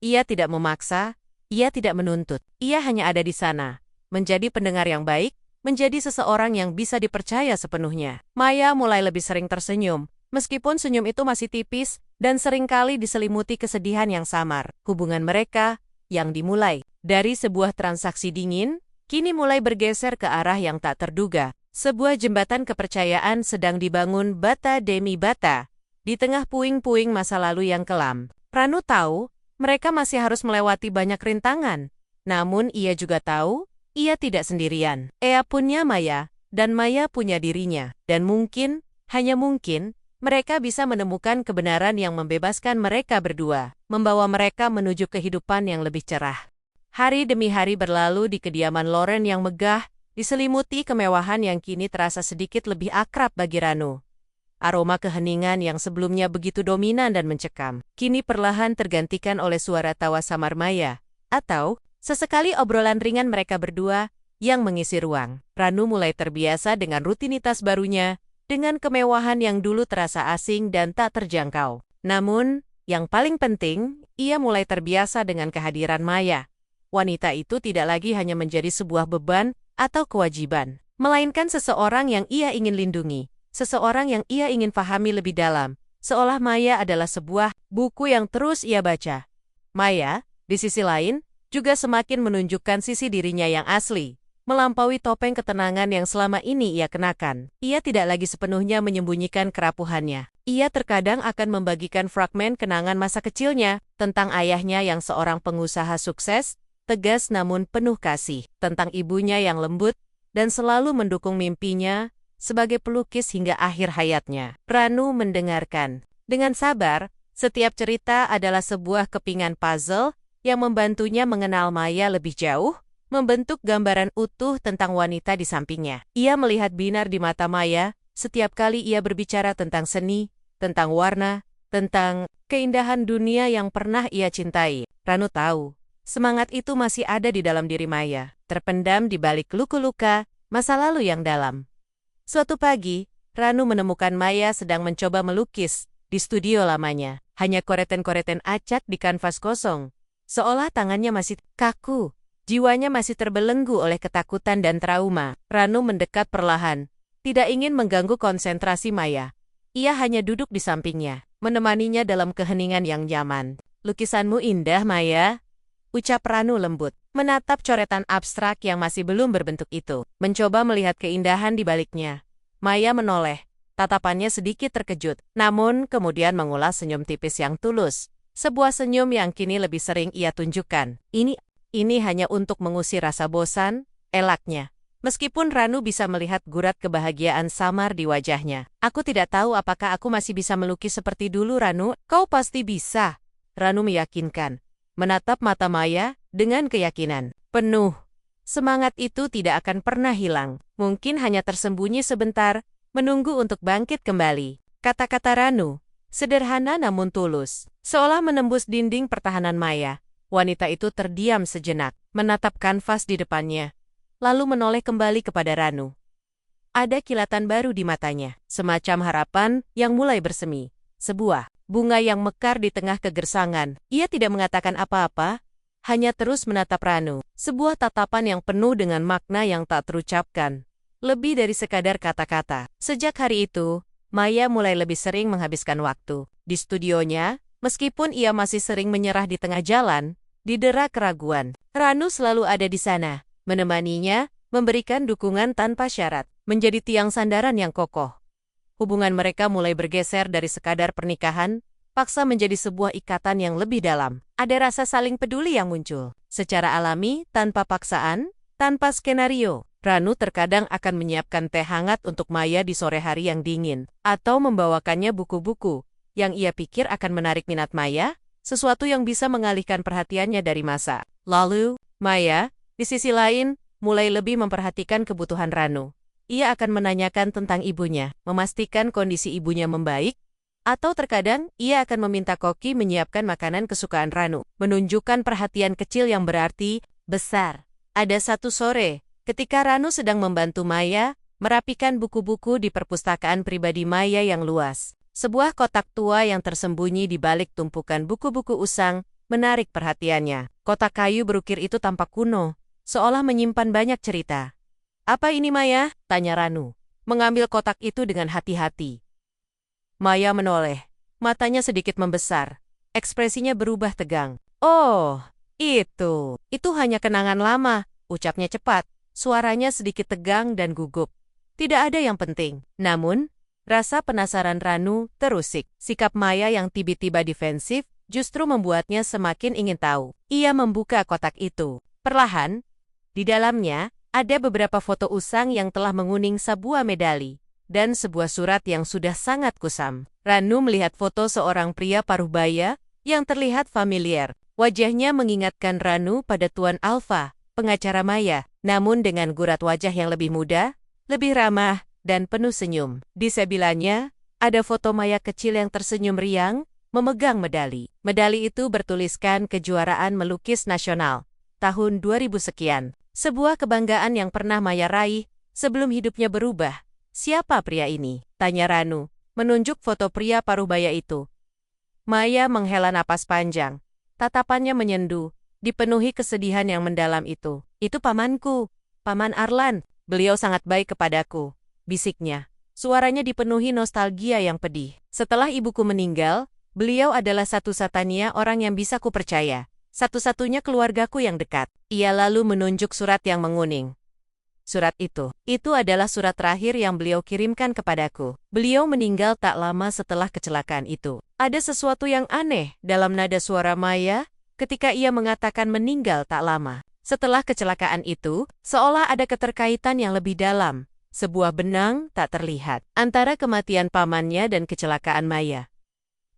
Ia tidak memaksa, ia tidak menuntut, ia hanya ada di sana, menjadi pendengar yang baik, menjadi seseorang yang bisa dipercaya sepenuhnya. Maya mulai lebih sering tersenyum, meskipun senyum itu masih tipis dan seringkali diselimuti kesedihan yang samar. Hubungan mereka, yang dimulai dari sebuah transaksi dingin, kini mulai bergeser ke arah yang tak terduga. Sebuah jembatan kepercayaan sedang dibangun bata demi bata, di tengah puing-puing masa lalu yang kelam. Ranu tahu, mereka masih harus melewati banyak rintangan. Namun ia juga tahu, ia tidak sendirian. Ia punya Maya, dan Maya punya dirinya. Dan mungkin, hanya mungkin, mereka bisa menemukan kebenaran yang membebaskan mereka berdua, membawa mereka menuju kehidupan yang lebih cerah. Hari demi hari berlalu di kediaman Loren yang megah, diselimuti kemewahan yang kini terasa sedikit lebih akrab bagi Ranu. Aroma keheningan yang sebelumnya begitu dominan dan mencekam, kini perlahan tergantikan oleh suara tawa samar Maya, atau sesekali obrolan ringan mereka berdua yang mengisi ruang. Ranu mulai terbiasa dengan rutinitas barunya, dengan kemewahan yang dulu terasa asing dan tak terjangkau. Namun, yang paling penting, ia mulai terbiasa dengan kehadiran Maya. Wanita itu tidak lagi hanya menjadi sebuah beban atau kewajiban, melainkan seseorang yang ia ingin lindungi. Seseorang yang ia ingin pahami lebih dalam, seolah Maya adalah sebuah buku yang terus ia baca. Maya, di sisi lain, juga semakin menunjukkan sisi dirinya yang asli, melampaui topeng ketenangan yang selama ini ia kenakan. Ia tidak lagi sepenuhnya menyembunyikan kerapuhannya. Ia terkadang akan membagikan fragmen kenangan masa kecilnya, tentang ayahnya yang seorang pengusaha sukses, tegas namun penuh kasih, tentang ibunya yang lembut, dan selalu mendukung mimpinya, sebagai pelukis hingga akhir hayatnya. Ranu mendengarkan dengan sabar. Setiap cerita adalah sebuah kepingan puzzle yang membantunya mengenal Maya lebih jauh, membentuk gambaran utuh tentang wanita di sampingnya. Ia melihat binar di mata Maya setiap kali ia berbicara tentang seni, tentang warna, tentang keindahan dunia yang pernah ia cintai. Ranu tahu, semangat itu masih ada di dalam diri Maya, terpendam di balik luka-luka masa lalu yang dalam. Suatu pagi, Ranu menemukan Maya sedang mencoba melukis di studio lamanya. Hanya koretan-koretan acak di kanvas kosong. Seolah tangannya masih kaku, jiwanya masih terbelenggu oleh ketakutan dan trauma. Ranu mendekat perlahan, tidak ingin mengganggu konsentrasi Maya. Ia hanya duduk di sampingnya, menemaninya dalam keheningan yang nyaman. "Lukisanmu indah, Maya," ucap Ranu lembut, menatap coretan abstrak yang masih belum berbentuk itu, mencoba melihat keindahan di baliknya. Maya menoleh, tatapannya sedikit terkejut, namun kemudian mengulas senyum tipis yang tulus, sebuah senyum yang kini lebih sering ia tunjukkan. Ini hanya untuk mengusir rasa bosan, elaknya. Meskipun Ranu bisa melihat gurat kebahagiaan samar di wajahnya. "Aku tidak tahu apakah aku masih bisa melukis seperti dulu, Ranu." "Kau pasti bisa," Ranu meyakinkan, menatap mata Maya dengan keyakinan penuh. Semangat itu tidak akan pernah hilang, mungkin hanya tersembunyi sebentar, menunggu untuk bangkit kembali. Kata-kata Ranu, sederhana namun tulus, seolah menembus dinding pertahanan Maya. Wanita itu terdiam sejenak, menatap kanvas di depannya, lalu menoleh kembali kepada Ranu. Ada kilatan baru di matanya, semacam harapan yang mulai bersemi. Sebuah bunga yang mekar di tengah kegersangan. Ia tidak mengatakan apa-apa, hanya terus menatap Ranu. Sebuah tatapan yang penuh dengan makna yang tak terucapkan. Lebih dari sekadar kata-kata. Sejak hari itu, Maya mulai lebih sering menghabiskan waktu di studionya, meskipun ia masih sering menyerah di tengah jalan, didera keraguan. Ranu selalu ada di sana, menemaninya, memberikan dukungan tanpa syarat, menjadi tiang sandaran yang kokoh. Hubungan mereka mulai bergeser dari sekadar pernikahan, paksa menjadi sebuah ikatan yang lebih dalam. Ada rasa saling peduli yang muncul, secara alami, tanpa paksaan, tanpa skenario. Ranu terkadang akan menyiapkan teh hangat untuk Maya di sore hari yang dingin, atau membawakannya buku-buku yang ia pikir akan menarik minat Maya, sesuatu yang bisa mengalihkan perhatiannya dari masa lalu. Maya, di sisi lain, mulai lebih memperhatikan kebutuhan Ranu. Ia akan menanyakan tentang ibunya, memastikan kondisi ibunya membaik, Atau terkadang, ia akan meminta Koki menyiapkan makanan kesukaan Ranu, menunjukkan perhatian kecil yang berarti besar. Ada satu sore, ketika Ranu sedang membantu Maya merapikan buku-buku di perpustakaan pribadi Maya yang luas. Sebuah kotak tua yang tersembunyi di balik tumpukan buku-buku usang menarik perhatiannya. Kotak kayu berukir itu tampak kuno, seolah menyimpan banyak cerita. "Apa ini, Maya?" tanya Ranu, mengambil kotak itu dengan hati-hati. Maya menoleh, matanya sedikit membesar, ekspresinya berubah tegang. "Oh, itu hanya kenangan lama," ucapnya cepat, suaranya sedikit tegang dan gugup. "Tidak ada yang penting." Namun, rasa penasaran Ranu terusik. Sikap Maya yang tiba-tiba defensif justru membuatnya semakin ingin tahu. Ia membuka kotak itu. Perlahan, di dalamnya ada beberapa foto usang yang telah menguning sebuah medali dan sebuah surat yang sudah sangat kusam. Ranu melihat foto seorang pria paruh baya yang terlihat familiar. Wajahnya mengingatkan Ranu pada Tuan Alpha, pengacara Maya, namun dengan gurat wajah yang lebih muda, lebih ramah, dan penuh senyum. Di sebelahnya, ada foto Maya kecil yang tersenyum riang, memegang medali. Medali itu bertuliskan Kejuaraan Melukis Nasional, tahun 2000 sekian. Sebuah kebanggaan yang pernah Maya raih sebelum hidupnya berubah. "Siapa pria ini?" tanya Ranu, menunjuk foto pria paruh baya itu. Maya menghela napas panjang. Tatapannya menyendu, dipenuhi kesedihan yang mendalam itu. "Itu pamanku, Paman Arlan. Beliau sangat baik kepadaku," bisiknya. Suaranya dipenuhi nostalgia yang pedih. "Setelah ibuku meninggal, beliau adalah satu-satunya orang yang bisa kupercaya. Satu-satunya keluargaku yang dekat." Ia lalu menunjuk surat yang menguning. "Surat itu adalah surat terakhir yang beliau kirimkan kepadaku. Beliau meninggal tak lama setelah kecelakaan itu." Ada sesuatu yang aneh dalam nada suara Maya ketika ia mengatakan meninggal tak lama setelah kecelakaan itu, seolah ada keterkaitan yang lebih dalam, sebuah benang tak terlihat antara kematian pamannya dan kecelakaan Maya.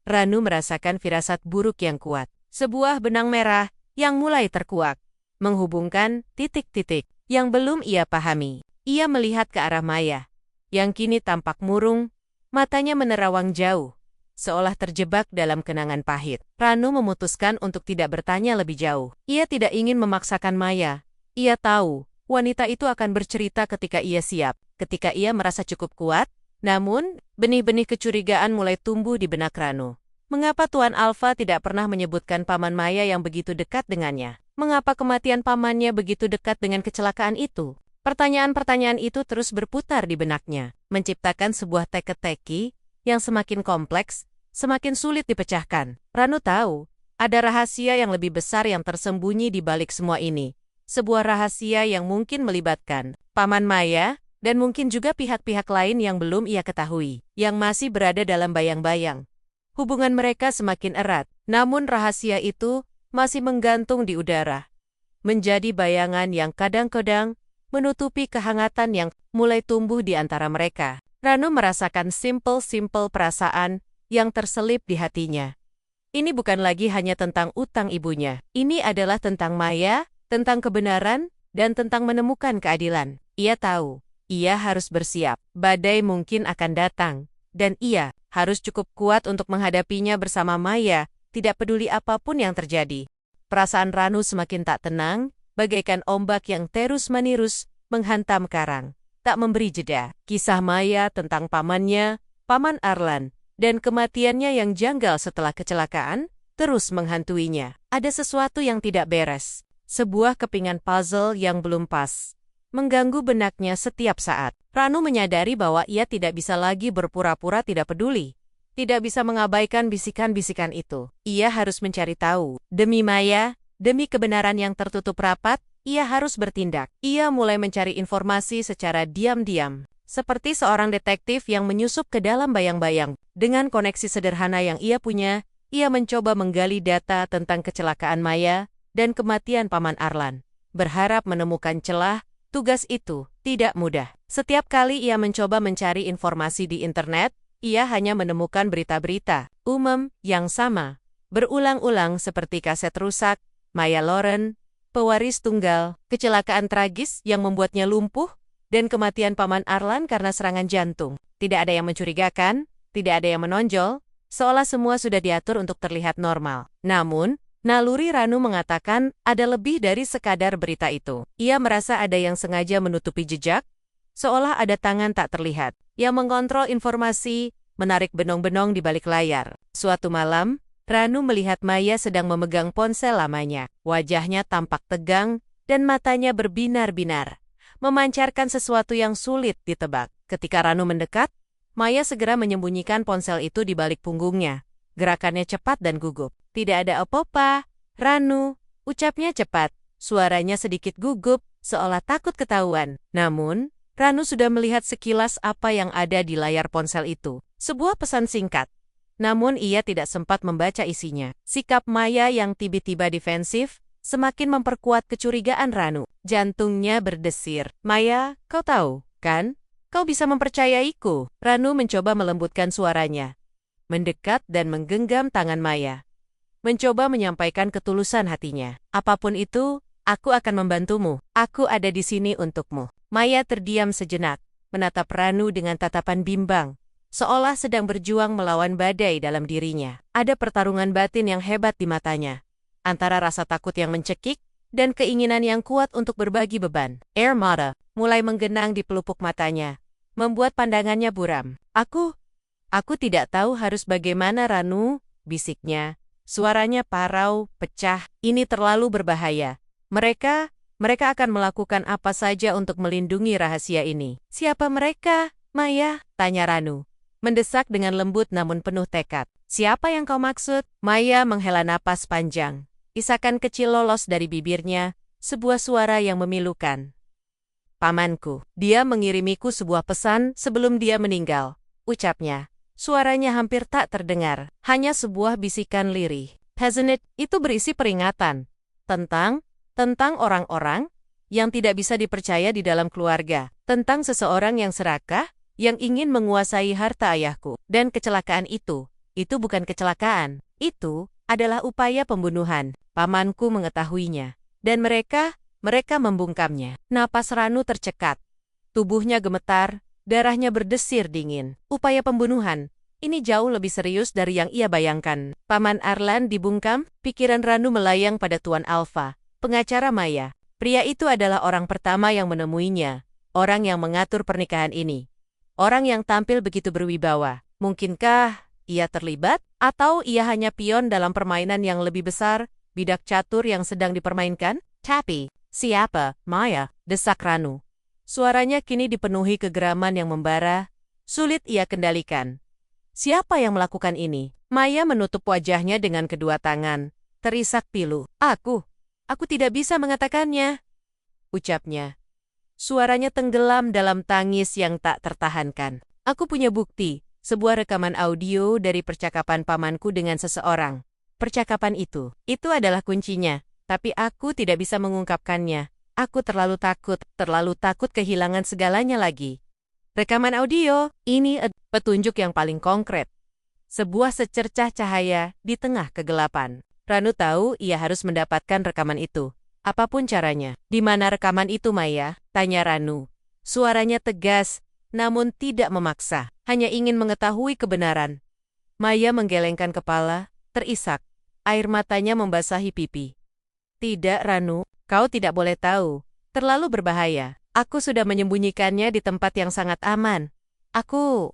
Ranu merasakan firasat buruk yang kuat. Sebuah benang merah yang mulai terkuak, menghubungkan titik-titik yang belum ia pahami. Ia melihat ke arah Maya, yang kini tampak murung, matanya menerawang jauh, seolah terjebak dalam kenangan pahit. Ranu memutuskan untuk tidak bertanya lebih jauh. Ia tidak ingin memaksakan Maya. Ia tahu, wanita itu akan bercerita ketika ia siap, ketika ia merasa cukup kuat. Namun, benih-benih kecurigaan mulai tumbuh di benak Ranu. Mengapa Tuan Alpha tidak pernah menyebutkan paman Maya yang begitu dekat dengannya? Mengapa kematian pamannya begitu dekat dengan kecelakaan itu? Pertanyaan-pertanyaan itu terus berputar di benaknya, menciptakan sebuah teka-teki yang semakin kompleks, semakin sulit dipecahkan. Ranu tahu, ada rahasia yang lebih besar yang tersembunyi di balik semua ini. Sebuah rahasia yang mungkin melibatkan paman Maya, dan mungkin juga pihak-pihak lain yang belum ia ketahui, yang masih berada dalam bayang-bayang. Hubungan mereka semakin erat, namun rahasia itu masih menggantung di udara. Menjadi bayangan yang kadang-kadang menutupi kehangatan yang mulai tumbuh di antara mereka. Ranu merasakan simpel-simpel perasaan yang terselip di hatinya. Ini bukan lagi hanya tentang utang ibunya. Ini adalah tentang Maya, tentang kebenaran, dan tentang menemukan keadilan. Ia tahu, ia harus bersiap. Badai mungkin akan datang, dan ia harus cukup kuat untuk menghadapinya bersama Maya, tidak peduli apapun yang terjadi. Perasaan Ranu semakin tak tenang, bagaikan ombak yang terus-menerus menghantam karang, tak memberi jeda. Kisah Maya tentang pamannya, Paman Arlan, dan kematiannya yang janggal setelah kecelakaan, terus menghantuinya. Ada sesuatu yang tidak beres, sebuah kepingan puzzle yang belum pas, mengganggu benaknya setiap saat. Ranu menyadari bahwa ia tidak bisa lagi berpura-pura tidak peduli. Tidak bisa mengabaikan bisikan-bisikan itu. Ia harus mencari tahu. Demi Maya, demi kebenaran yang tertutup rapat, ia harus bertindak. Ia mulai mencari informasi secara diam-diam. Seperti seorang detektif yang menyusup ke dalam bayang-bayang. Dengan koneksi sederhana yang ia punya, ia mencoba menggali data tentang kecelakaan Maya dan kematian Paman Arlan. Berharap menemukan celah, tugas itu tidak mudah. Setiap kali ia mencoba mencari informasi di internet, ia hanya menemukan berita-berita umum yang sama, berulang-ulang seperti kaset rusak, Maya Loren, pewaris tunggal, kecelakaan tragis yang membuatnya lumpuh, dan kematian Paman Arlan karena serangan jantung. Tidak ada yang mencurigakan, tidak ada yang menonjol, seolah semua sudah diatur untuk terlihat normal. Namun, naluri Ranu mengatakan ada lebih dari sekadar berita itu. Ia merasa ada yang sengaja menutupi jejak, seolah ada tangan tak terlihat yang mengontrol informasi, menarik benong-benong di balik layar. Suatu malam, Ranu melihat Maya sedang memegang ponsel lamanya. Wajahnya tampak tegang dan matanya berbinar-binar, memancarkan sesuatu yang sulit ditebak. Ketika Ranu mendekat, Maya segera menyembunyikan ponsel itu di balik punggungnya. Gerakannya cepat dan gugup. Tidak ada apa-apa, Ranu, ucapnya cepat. Suaranya sedikit gugup, seolah takut ketahuan. Namun, Ranu sudah melihat sekilas apa yang ada di layar ponsel itu. Sebuah pesan singkat. Namun ia tidak sempat membaca isinya. Sikap Maya yang tiba-tiba defensif semakin memperkuat kecurigaan Ranu. Jantungnya berdesir. Maya, kau tahu, kan? Kau bisa mempercayaiku. Ranu mencoba melembutkan suaranya, mendekat dan menggenggam tangan Maya, mencoba menyampaikan ketulusan hatinya. Apapun itu, aku akan membantumu. Aku ada di sini untukmu. Maya terdiam sejenak, menatap Ranu dengan tatapan bimbang, seolah sedang berjuang melawan badai dalam dirinya. Ada pertarungan batin yang hebat di matanya, antara rasa takut yang mencekik dan keinginan yang kuat untuk berbagi beban. Air mata mulai menggenang di pelupuk matanya, membuat pandangannya buram. Aku tidak tahu harus bagaimana, Ranu, bisiknya. Suaranya parau, pecah. Ini terlalu berbahaya. Mereka akan melakukan apa saja untuk melindungi rahasia ini. Siapa mereka, Maya? Tanya Ranu, mendesak dengan lembut namun penuh tekad. Siapa yang kau maksud? Maya menghela napas panjang. Isakan kecil lolos dari bibirnya, sebuah suara yang memilukan. Pamanku, dia mengirimiku sebuah pesan sebelum dia meninggal, ucapnya. Suaranya hampir tak terdengar, hanya sebuah bisikan lirih. Peasant, itu berisi peringatan tentang orang-orang yang tidak bisa dipercaya di dalam keluarga, tentang seseorang yang serakah, yang ingin menguasai harta ayahku. Dan kecelakaan itu bukan kecelakaan, itu adalah upaya pembunuhan. Pamanku mengetahuinya, dan mereka membungkamnya. Napas Ranu tercekat, tubuhnya gemetar, darahnya berdesir dingin. Upaya pembunuhan, ini jauh lebih serius dari yang ia bayangkan. Paman Arlan dibungkam, pikiran Ranu melayang pada Tuan Alpha, pengacara Maya. Pria itu adalah orang pertama yang menemuinya, orang yang mengatur pernikahan ini, orang yang tampil begitu berwibawa. Mungkinkah ia terlibat? Atau ia hanya pion dalam permainan yang lebih besar, bidak catur yang sedang dipermainkan? Tapi, siapa, Maya? Desak Ranu. Suaranya kini dipenuhi kegeraman yang membara, sulit ia kendalikan. Siapa yang melakukan ini? Maya menutup wajahnya dengan kedua tangan, terisak pilu. Aku tidak bisa mengatakannya, ucapnya. Suaranya tenggelam dalam tangis yang tak tertahankan. Aku punya bukti, sebuah rekaman audio dari percakapan pamanku dengan seseorang. Percakapan itu adalah kuncinya, tapi aku tidak bisa mengungkapkannya. Aku terlalu takut kehilangan segalanya lagi. Rekaman audio, ini petunjuk yang paling konkret. Sebuah secercah cahaya di tengah kegelapan. Ranu tahu ia harus mendapatkan rekaman itu, apapun caranya. Di mana rekaman itu, Maya? Tanya Ranu. Suaranya tegas, namun tidak memaksa, hanya ingin mengetahui kebenaran. Maya menggelengkan kepala, terisak. Air matanya membasahi pipi. Tidak, Ranu. Kau tidak boleh tahu. Terlalu berbahaya. Aku sudah menyembunyikannya di tempat yang sangat aman. Aku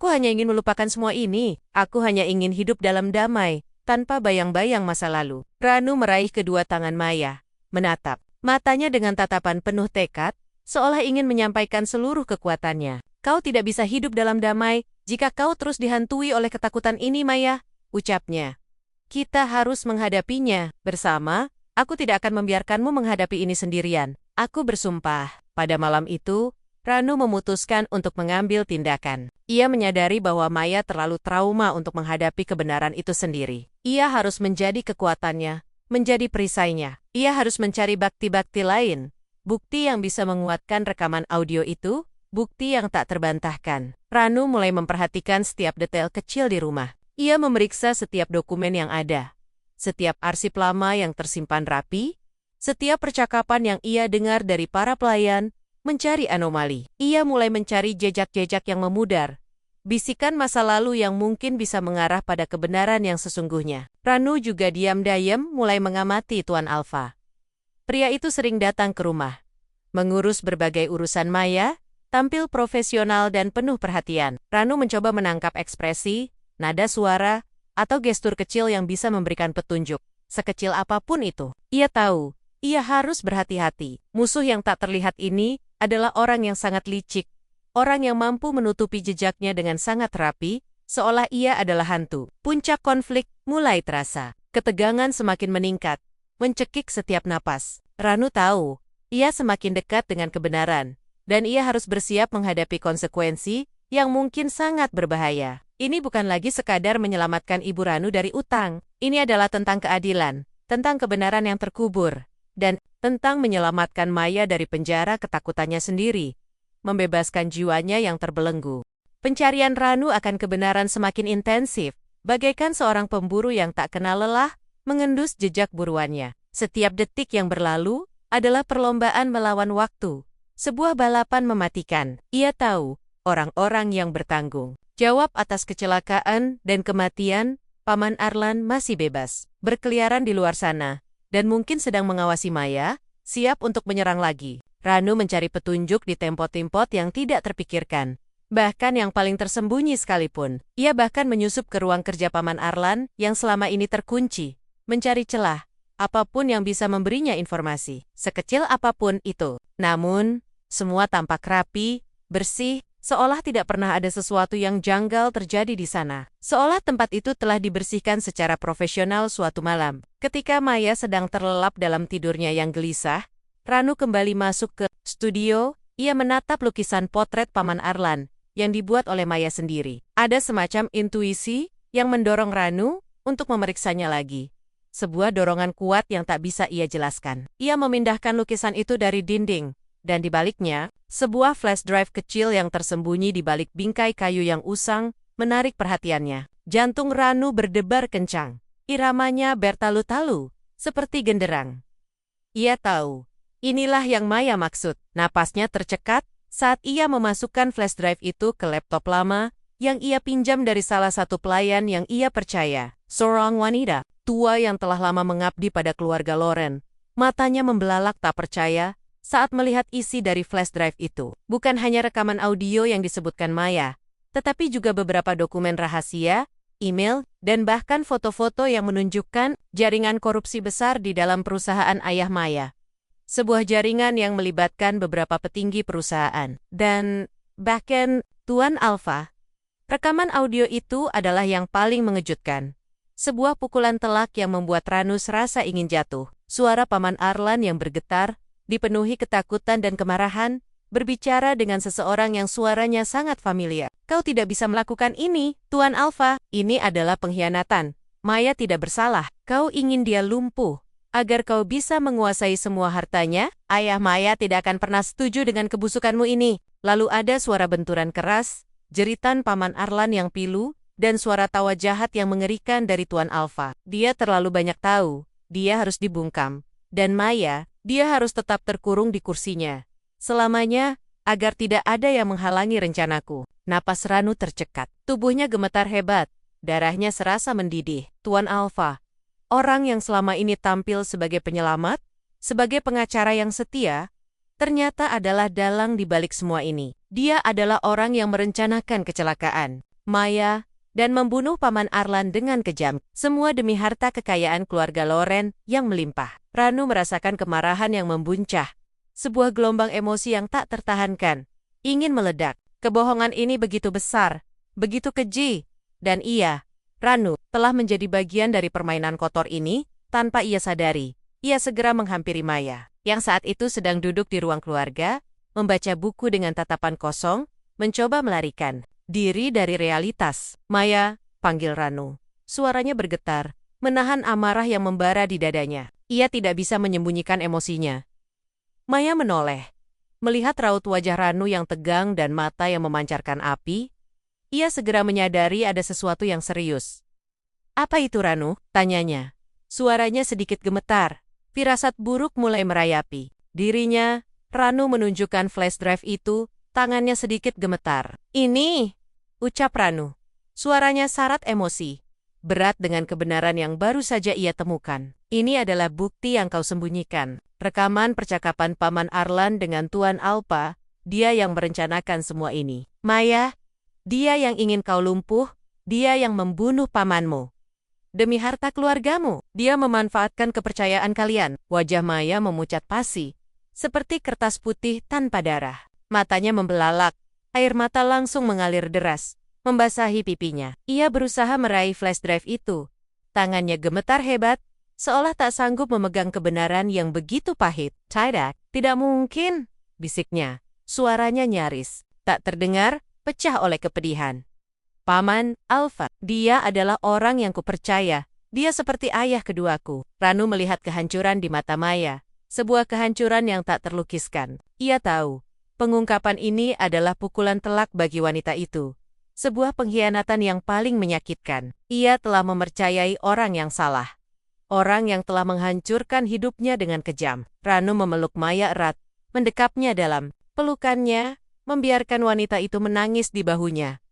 hanya ingin melupakan semua ini. Aku hanya ingin hidup dalam damai, tanpa bayang-bayang masa lalu. Ranu meraih kedua tangan Maya, menatap matanya dengan tatapan penuh tekad, seolah ingin menyampaikan seluruh kekuatannya. Kau tidak bisa hidup dalam damai jika kau terus dihantui oleh ketakutan ini, Maya, ucapnya. Kita harus menghadapinya bersama. Aku tidak akan membiarkanmu menghadapi ini sendirian. Aku bersumpah. Pada malam itu, Ranu memutuskan untuk mengambil tindakan. Ia menyadari bahwa Maya terlalu trauma untuk menghadapi kebenaran itu sendiri. Ia harus menjadi kekuatannya, menjadi perisainya. Ia harus mencari bukti-bukti lain, bukti yang bisa menguatkan rekaman audio itu, bukti yang tak terbantahkan. Ranu mulai memperhatikan setiap detail kecil di rumah. Ia memeriksa setiap dokumen yang ada, setiap arsip lama yang tersimpan rapi, setiap percakapan yang ia dengar dari para pelayan, mencari anomali. Ia mulai mencari jejak-jejak yang memudar, Bisikan masa lalu yang mungkin bisa mengarah pada kebenaran yang sesungguhnya. Ranu juga diam-diam mulai mengamati Tuan Alpha. Pria itu sering datang ke rumah, mengurus berbagai urusan Maya, tampil profesional dan penuh perhatian. Ranu mencoba menangkap ekspresi, nada suara, atau gestur kecil yang bisa memberikan petunjuk, sekecil apapun itu. Ia tahu, ia harus berhati-hati. Musuh yang tak terlihat ini adalah orang yang sangat licik, orang yang mampu menutupi jejaknya dengan sangat rapi, seolah ia adalah hantu. Puncak konflik mulai terasa. Ketegangan semakin meningkat, mencekik setiap napas. Ranu tahu, ia semakin dekat dengan kebenaran, dan ia harus bersiap menghadapi konsekuensi yang mungkin sangat berbahaya. Ini bukan lagi sekadar menyelamatkan Ibu Ranu dari utang. Ini adalah tentang keadilan, tentang kebenaran yang terkubur, dan tentang menyelamatkan Maya dari penjara ketakutannya sendiri, membebaskan jiwanya yang terbelenggu. Pencarian Ranu akan kebenaran semakin intensif, bagaikan seorang pemburu yang tak kenal lelah, mengendus jejak buruannya. Setiap detik yang berlalu adalah perlombaan melawan waktu, sebuah balapan mematikan. Ia tahu, orang-orang yang bertanggung jawab atas kecelakaan dan kematian Paman Arlan masih bebas, berkeliaran di luar sana, dan mungkin sedang mengawasi Maya, siap untuk menyerang lagi. Ranu mencari petunjuk di tempat-tempat yang tidak terpikirkan, bahkan yang paling tersembunyi sekalipun. Ia bahkan menyusup ke ruang kerja Paman Arlan yang selama ini terkunci, mencari celah, apapun yang bisa memberinya informasi, sekecil apapun itu. Namun, semua tampak rapi, bersih, seolah tidak pernah ada sesuatu yang janggal terjadi di sana. Seolah tempat itu telah dibersihkan secara profesional suatu malam. Ketika Maya sedang terlelap dalam tidurnya yang gelisah, Ranu kembali masuk ke studio. Ia menatap lukisan potret Paman Arlan yang dibuat oleh Maya sendiri. Ada semacam intuisi yang mendorong Ranu untuk memeriksanya lagi. Sebuah dorongan kuat yang tak bisa ia jelaskan. Ia memindahkan lukisan itu dari dinding, dan di baliknya, sebuah flash drive kecil yang tersembunyi di balik bingkai kayu yang usang menarik perhatiannya. Jantung Ranu berdebar kencang. Iramanya bertalu-talu, seperti genderang. Ia tahu, inilah yang Maya maksud. Napasnya tercekat saat ia memasukkan flash drive itu ke laptop lama yang ia pinjam dari salah satu pelayan yang ia percaya. Seorang wanita tua yang telah lama mengabdi pada keluarga Loren. Matanya membelalak tak percaya saat melihat isi dari flash drive itu. Bukan hanya rekaman audio yang disebutkan Maya, tetapi juga beberapa dokumen rahasia, email, dan bahkan foto-foto yang menunjukkan jaringan korupsi besar di dalam perusahaan ayah Maya. Sebuah jaringan yang melibatkan beberapa petinggi perusahaan. Dan bahkan Tuan Alpha. Rekaman audio itu adalah yang paling mengejutkan. Sebuah pukulan telak yang membuat Ranu serasa ingin jatuh. Suara Paman Arlan yang bergetar, dipenuhi ketakutan dan kemarahan, berbicara dengan seseorang yang suaranya sangat familiar. Kau tidak bisa melakukan ini, Tuan Alpha. Ini adalah pengkhianatan. Maya tidak bersalah. Kau ingin dia lumpuh, agar kau bisa menguasai semua hartanya. Ayah Maya tidak akan pernah setuju dengan kebusukanmu ini. Lalu ada suara benturan keras, jeritan Paman Arlan yang pilu, dan suara tawa jahat yang mengerikan dari Tuan Alpha. Dia terlalu banyak tahu. Dia harus dibungkam. Dan Maya, dia harus tetap terkurung di kursinya selamanya, agar tidak ada yang menghalangi rencanaku. Napas Ranu tercekat. Tubuhnya gemetar hebat. Darahnya serasa mendidih. Tuan Alpha, orang yang selama ini tampil sebagai penyelamat, sebagai pengacara yang setia, ternyata adalah dalang di balik semua ini. Dia adalah orang yang merencanakan kecelakaan Maya dan membunuh Paman Arlan dengan kejam. Semua demi harta kekayaan keluarga Loren yang melimpah. Ranu merasakan kemarahan yang membuncah. Sebuah gelombang emosi yang tak tertahankan. Ingin meledak. Kebohongan ini begitu besar, begitu keji. Dan ia, Ranu, telah menjadi bagian dari permainan kotor ini, tanpa ia sadari. Ia segera menghampiri Maya, yang saat itu sedang duduk di ruang keluarga, membaca buku dengan tatapan kosong, mencoba melarikan diri dari realitas. Maya, panggil Ranu. Suaranya bergetar, menahan amarah yang membara di dadanya. Ia tidak bisa menyembunyikan emosinya. Maya menoleh. Melihat raut wajah Ranu yang tegang dan mata yang memancarkan api, ia segera menyadari ada sesuatu yang serius. Apa itu Ranu? Tanyanya. Suaranya sedikit gemetar. Firasat buruk mulai merayapi dirinya. Ranu menunjukkan flash drive itu, tangannya sedikit gemetar. Ini, ucap Ranu. Suaranya syarat emosi, berat dengan kebenaran yang baru saja ia temukan. Ini adalah bukti yang kau sembunyikan. Rekaman percakapan Paman Arlan dengan Tuan Alpha, dia yang merencanakan semua ini. Maya, dia yang ingin kau lumpuh, dia yang membunuh pamanmu. Demi harta keluargamu, dia memanfaatkan kepercayaan kalian. Wajah Maya memucat pasi, seperti kertas putih tanpa darah. Matanya membelalak, air mata langsung mengalir deras, membasahi pipinya. Ia berusaha meraih flash drive itu. Tangannya gemetar hebat, seolah tak sanggup memegang kebenaran yang begitu pahit. Tidak mungkin, bisiknya. Suaranya nyaris, tak terdengar, pecah oleh kepedihan. Paman Alpha, dia adalah orang yang kupercaya. Dia seperti ayah keduaku. Ranu melihat kehancuran di mata Maya, sebuah kehancuran yang tak terlukiskan. Ia tahu, pengungkapan ini adalah pukulan telak bagi wanita itu. Sebuah pengkhianatan yang paling menyakitkan. Ia telah mempercayai orang yang salah. Orang yang telah menghancurkan hidupnya dengan kejam. Ranu memeluk Maya erat, mendekapnya dalam pelukannya, membiarkan wanita itu menangis di bahunya,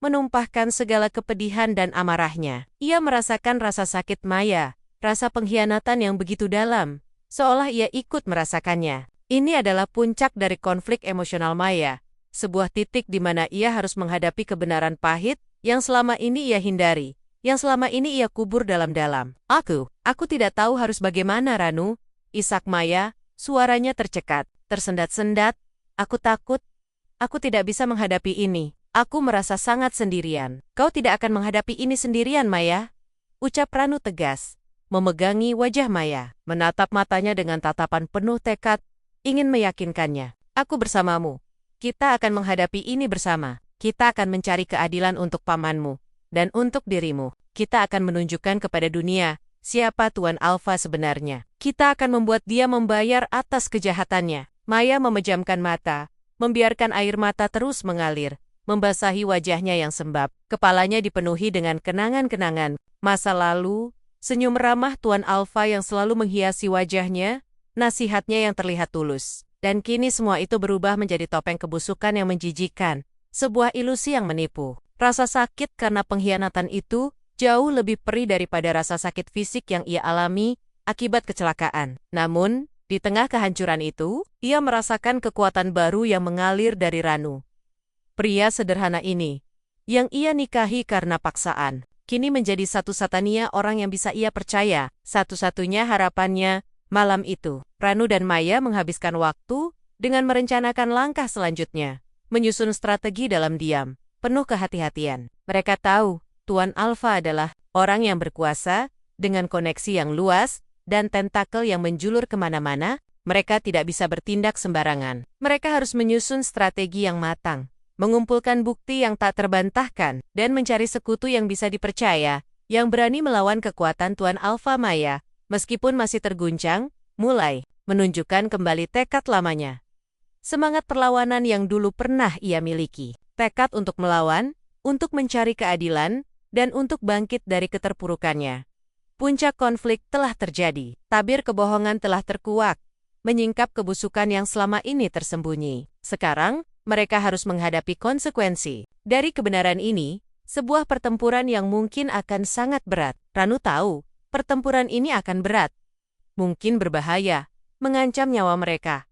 menumpahkan segala kepedihan dan amarahnya. Ia merasakan rasa sakit Maya, rasa pengkhianatan yang begitu dalam, seolah ia ikut merasakannya. Ini adalah puncak dari konflik emosional Maya, sebuah titik di mana ia harus menghadapi kebenaran pahit yang selama ini ia hindari, yang selama ini ia kubur dalam-dalam. Aku tidak tahu harus bagaimana, Ranu, isak Maya, suaranya tercekat, tersendat-sendat. Aku takut, aku tidak bisa menghadapi ini. Aku merasa sangat sendirian. Kau tidak akan menghadapi ini sendirian, Maya, ucap Ranu tegas, memegangi wajah Maya, menatap matanya dengan tatapan penuh tekad, ingin meyakinkannya. Aku bersamamu. Kita akan menghadapi ini bersama. Kita akan mencari keadilan untuk pamanmu dan untuk dirimu. Kita akan menunjukkan kepada dunia siapa Tuan Alpha sebenarnya. Kita akan membuat dia membayar atas kejahatannya. Maya memejamkan mata, membiarkan air mata terus mengalir, membasahi wajahnya yang sembab. Kepalanya dipenuhi dengan kenangan-kenangan masa lalu, senyum ramah Tuan Alpha yang selalu menghiasi wajahnya, nasihatnya yang terlihat tulus. Dan kini semua itu berubah menjadi topeng kebusukan yang menjijikan, sebuah ilusi yang menipu. Rasa sakit karena pengkhianatan itu jauh lebih perih daripada rasa sakit fisik yang ia alami akibat kecelakaan. Namun, di tengah kehancuran itu, ia merasakan kekuatan baru yang mengalir dari Ranu. Pria sederhana ini, yang ia nikahi karena paksaan, kini menjadi satu-satunya orang yang bisa ia percaya, satu-satunya harapannya. Malam itu, Ranu dan Maya menghabiskan waktu dengan merencanakan langkah selanjutnya, menyusun strategi dalam diam, penuh kehati-hatian. Mereka tahu, Tuan Alpha adalah orang yang berkuasa, dengan koneksi yang luas, dan tentakel yang menjulur kemana-mana. Mereka tidak bisa bertindak sembarangan. Mereka harus menyusun strategi yang matang, mengumpulkan bukti yang tak terbantahkan, dan mencari sekutu yang bisa dipercaya, yang berani melawan kekuatan Tuan Alpha. Maya, meskipun masih terguncang, mulai menunjukkan kembali tekad lamanya. Semangat perlawanan yang dulu pernah ia miliki. Tekad untuk melawan, untuk mencari keadilan, dan untuk bangkit dari keterpurukannya. Puncak konflik telah terjadi. Tabir kebohongan telah terkuak, menyingkap kebusukan yang selama ini tersembunyi. Sekarang, mereka harus menghadapi konsekuensi. Dari kebenaran ini, sebuah pertempuran yang mungkin akan sangat berat. Ranu tahu, pertempuran ini akan berat. Mungkin berbahaya, mengancam nyawa mereka.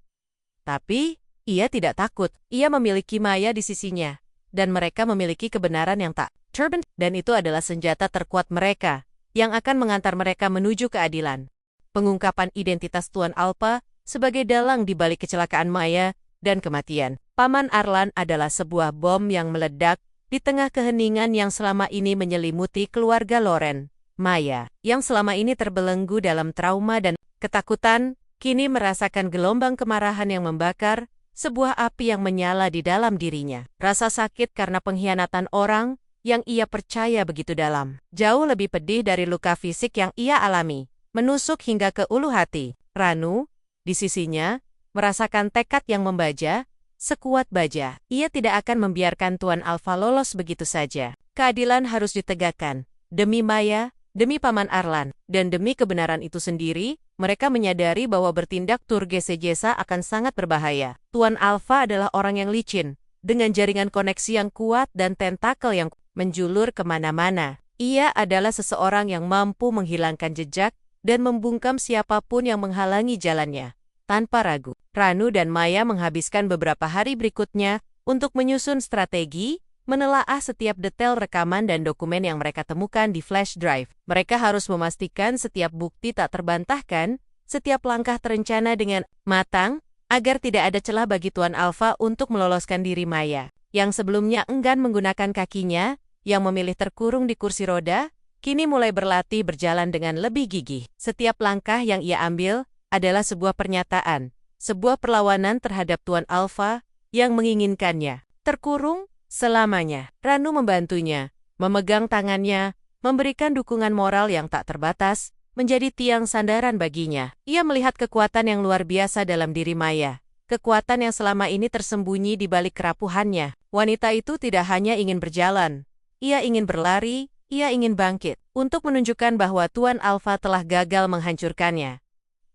Tapi, ia tidak takut. Ia memiliki Maya di sisinya. Dan mereka memiliki kebenaran yang tak terbantahkan. Dan itu adalah senjata terkuat mereka, yang akan mengantar mereka menuju keadilan. Pengungkapan identitas Tuan Alpha sebagai dalang di balik kecelakaan Maya dan kematian Paman Arlan adalah sebuah bom yang meledak di tengah keheningan yang selama ini menyelimuti keluarga Loren. Maya, yang selama ini terbelenggu dalam trauma dan ketakutan, kini merasakan gelombang kemarahan yang membakar, sebuah api yang menyala di dalam dirinya. Rasa sakit karena pengkhianatan orang yang ia percaya begitu dalam, jauh lebih pedih dari luka fisik yang ia alami, menusuk hingga ke ulu hati. Ranu, di sisinya, merasakan tekad yang membaja, sekuat baja. Ia tidak akan membiarkan Tuan Alpha lolos begitu saja. Keadilan harus ditegakkan, demi Maya, demi Paman Arlan, dan demi kebenaran itu sendiri. Mereka menyadari bahwa bertindak turgese-jesa akan sangat berbahaya. Tuan Alpha adalah orang yang licin, dengan jaringan koneksi yang kuat dan tentakel yang menjulur kemana-mana. Ia adalah seseorang yang mampu menghilangkan jejak dan membungkam siapapun yang menghalangi jalannya. Tanpa ragu, Ranu dan Maya menghabiskan beberapa hari berikutnya untuk menyusun strategi, menelaah setiap detail rekaman dan dokumen yang mereka temukan di flash drive. Mereka harus memastikan setiap bukti tak terbantahkan, setiap langkah terencana dengan matang, agar tidak ada celah bagi Tuan Alpha untuk meloloskan diri Maya, yang sebelumnya enggan menggunakan kakinya, yang memilih terkurung di kursi roda, kini mulai berlatih berjalan dengan lebih gigih. Setiap langkah yang ia ambil adalah sebuah pernyataan, sebuah perlawanan terhadap Tuan Alpha yang menginginkannya terkurung selamanya. Ranu membantunya, memegang tangannya, memberikan dukungan moral yang tak terbatas, menjadi tiang sandaran baginya. Ia melihat kekuatan yang luar biasa dalam diri Maya, kekuatan yang selama ini tersembunyi di balik kerapuhannya. Wanita itu tidak hanya ingin berjalan, ia ingin berlari, ia ingin bangkit, untuk menunjukkan bahwa Tuan Alpha telah gagal menghancurkannya.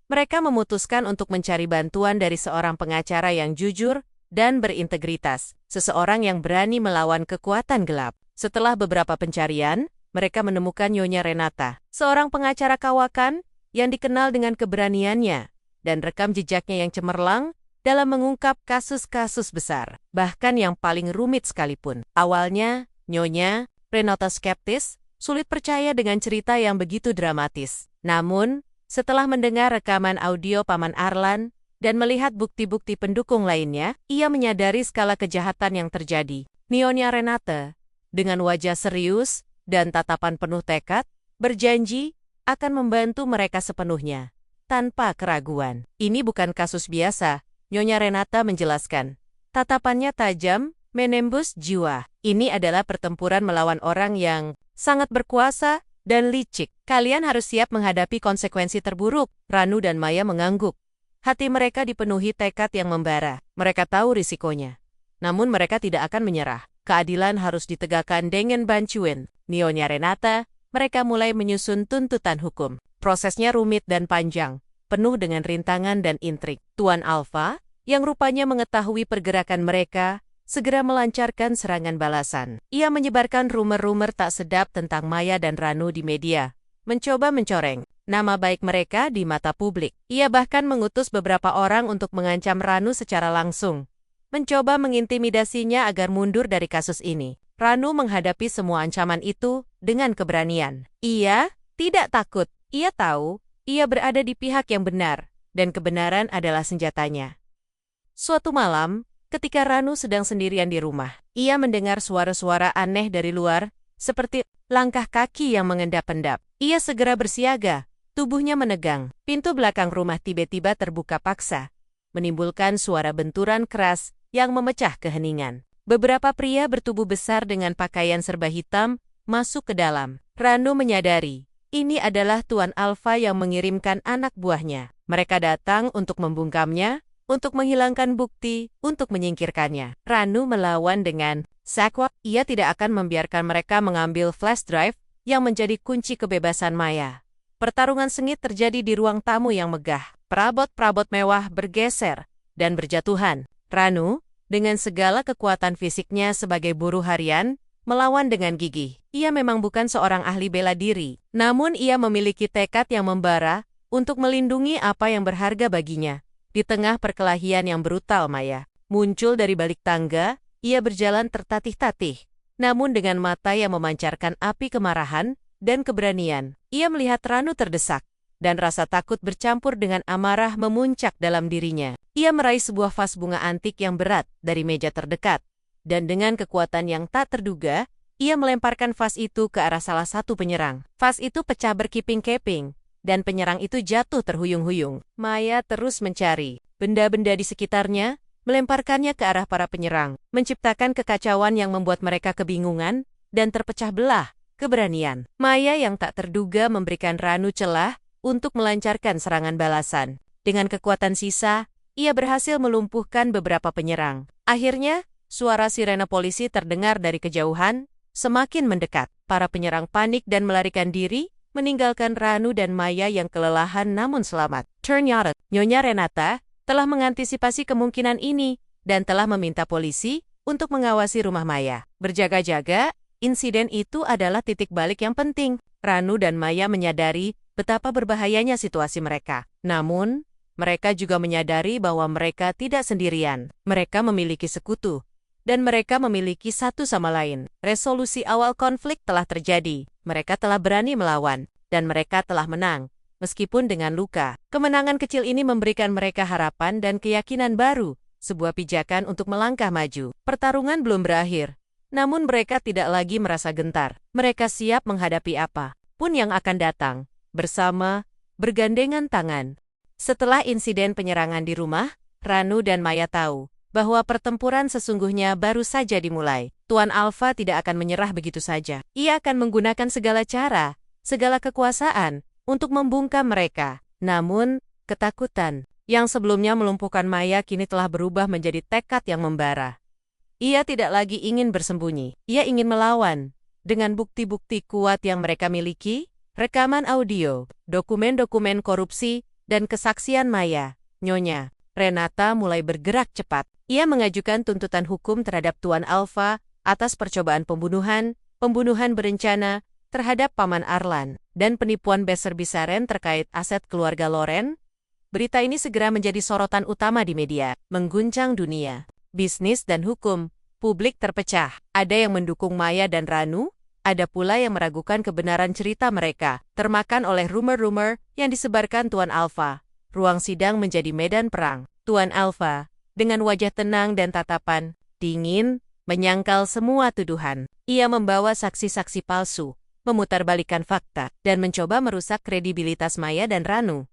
Mereka memutuskan untuk mencari bantuan dari seorang pengacara yang jujur dan berintegritas, seseorang yang berani melawan kekuatan gelap. Setelah beberapa pencarian, mereka menemukan Nyonya Renata, seorang pengacara kawakan yang dikenal dengan keberaniannya dan rekam jejaknya yang cemerlang dalam mengungkap kasus-kasus besar, bahkan yang paling rumit sekalipun. Awalnya, Nyonya Renata skeptis, sulit percaya dengan cerita yang begitu dramatis. Namun, setelah mendengar rekaman audio Paman Arlan dan melihat bukti-bukti pendukung lainnya, ia menyadari skala kejahatan yang terjadi. Nyonya Renata, dengan wajah serius dan tatapan penuh tekad, berjanji akan membantu mereka sepenuhnya, tanpa keraguan. Ini bukan kasus biasa, Nyonya Renata menjelaskan. Tatapannya tajam, menembus jiwa. Ini adalah pertempuran melawan orang yang sangat berkuasa dan licik. Kalian harus siap menghadapi konsekuensi terburuk. Ranu dan Maya mengangguk. Hati mereka dipenuhi tekad yang membara. Mereka tahu risikonya. Namun mereka tidak akan menyerah. Keadilan harus ditegakkan dengan bantuan Nyonya Renata. Mereka mulai menyusun tuntutan hukum. Prosesnya rumit dan panjang, penuh dengan rintangan dan intrik. Tuan Alpha, yang rupanya mengetahui pergerakan mereka, segera melancarkan serangan balasan. Ia menyebarkan rumor-rumor tak sedap tentang Maya dan Ranu di media, mencoba mencoreng nama baik mereka di mata publik. Ia bahkan mengutus beberapa orang untuk mengancam Ranu secara langsung, mencoba mengintimidasinya agar mundur dari kasus ini. Ranu menghadapi semua ancaman itu dengan keberanian. Ia tidak takut. Ia tahu ia berada di pihak yang benar, dan kebenaran adalah senjatanya. Suatu malam, ketika Ranu sedang sendirian di rumah, ia mendengar suara-suara aneh dari luar, seperti langkah kaki yang mengendap-endap. Ia segera bersiaga, tubuhnya menegang. Pintu belakang rumah tiba-tiba terbuka paksa, menimbulkan suara benturan keras yang memecah keheningan. Beberapa pria bertubuh besar dengan pakaian serba hitam masuk ke dalam. Ranu menyadari, ini adalah Tuan Alpha yang mengirimkan anak buahnya. Mereka datang untuk membungkamnya, untuk menghilangkan bukti, untuk menyingkirkannya. Ranu melawan dengan sakwa. Ia tidak akan membiarkan mereka mengambil flash drive yang menjadi kunci kebebasan Maya. Pertarungan sengit terjadi di ruang tamu yang megah. Perabot-perabot mewah bergeser dan berjatuhan. Ranu, dengan segala kekuatan fisiknya sebagai buruh harian, melawan dengan gigih. Ia memang bukan seorang ahli bela diri, namun ia memiliki tekad yang membara untuk melindungi apa yang berharga baginya. Di tengah perkelahian yang brutal, Maya muncul dari balik tangga. Ia berjalan tertatih-tatih, namun dengan mata yang memancarkan api kemarahan dan keberanian. Ia melihat Ranu terdesak, dan rasa takut bercampur dengan amarah memuncak dalam dirinya. Ia meraih sebuah vas bunga antik yang berat dari meja terdekat, dan dengan kekuatan yang tak terduga, ia melemparkan vas itu ke arah salah satu penyerang. Vas itu pecah berkeping-keping, dan penyerang itu jatuh terhuyung-huyung. Maya terus mencari benda-benda di sekitarnya, melemparkannya ke arah para penyerang, menciptakan kekacauan yang membuat mereka kebingungan dan terpecah belah. Keberanian Maya yang tak terduga memberikan Ranu celah untuk melancarkan serangan balasan. Dengan kekuatan sisa, ia berhasil melumpuhkan beberapa penyerang. Akhirnya, suara sirena polisi terdengar dari kejauhan, semakin mendekat. Para penyerang panik dan melarikan diri, meninggalkan Ranu dan Maya yang kelelahan namun selamat. Ternyata, Nyonya Renata telah mengantisipasi kemungkinan ini dan telah meminta polisi untuk mengawasi rumah Maya. Berjaga-jaga, insiden itu adalah titik balik yang penting. Ranu dan Maya menyadari betapa berbahayanya situasi mereka. Namun, mereka juga menyadari bahwa mereka tidak sendirian. Mereka memiliki sekutu, dan mereka memiliki satu sama lain. Resolusi awal konflik telah terjadi. Mereka telah berani melawan, dan mereka telah menang. Meskipun dengan luka, kemenangan kecil ini memberikan mereka harapan dan keyakinan baru, sebuah pijakan untuk melangkah maju. Pertarungan belum berakhir, namun mereka tidak lagi merasa gentar. Mereka siap menghadapi apa pun yang akan datang, bersama, bergandengan tangan. Setelah insiden penyerangan di rumah, Ranu dan Maya tahu bahwa pertempuran sesungguhnya baru saja dimulai. Tuan Alpha tidak akan menyerah begitu saja. Ia akan menggunakan segala cara, segala kekuasaan, untuk membungkam mereka. Namun, ketakutan yang sebelumnya melumpuhkan Maya kini telah berubah menjadi tekad yang membara. Ia tidak lagi ingin bersembunyi. Ia ingin melawan. Dengan bukti-bukti kuat yang mereka miliki, rekaman audio, dokumen-dokumen korupsi, dan kesaksian Maya, Nyonya Renata mulai bergerak cepat. Ia mengajukan tuntutan hukum terhadap Tuan Alpha atas percobaan pembunuhan berencana terhadap Paman Arlan, dan penipuan besar-besaran terkait aset keluarga Loren. Berita ini segera menjadi sorotan utama di media, mengguncang dunia. Bisnis dan hukum, publik terpecah. Ada yang mendukung Maya dan Ranu, ada pula yang meragukan kebenaran cerita mereka, termakan oleh rumor-rumor yang disebarkan Tuan Alpha. Ruang sidang menjadi medan perang. Tuan Alpha, dengan wajah tenang dan tatapan dingin, menyangkal semua tuduhan. Ia membawa saksi-saksi palsu, memutarbalikkan fakta, dan mencoba merusak kredibilitas Maya dan Ranu.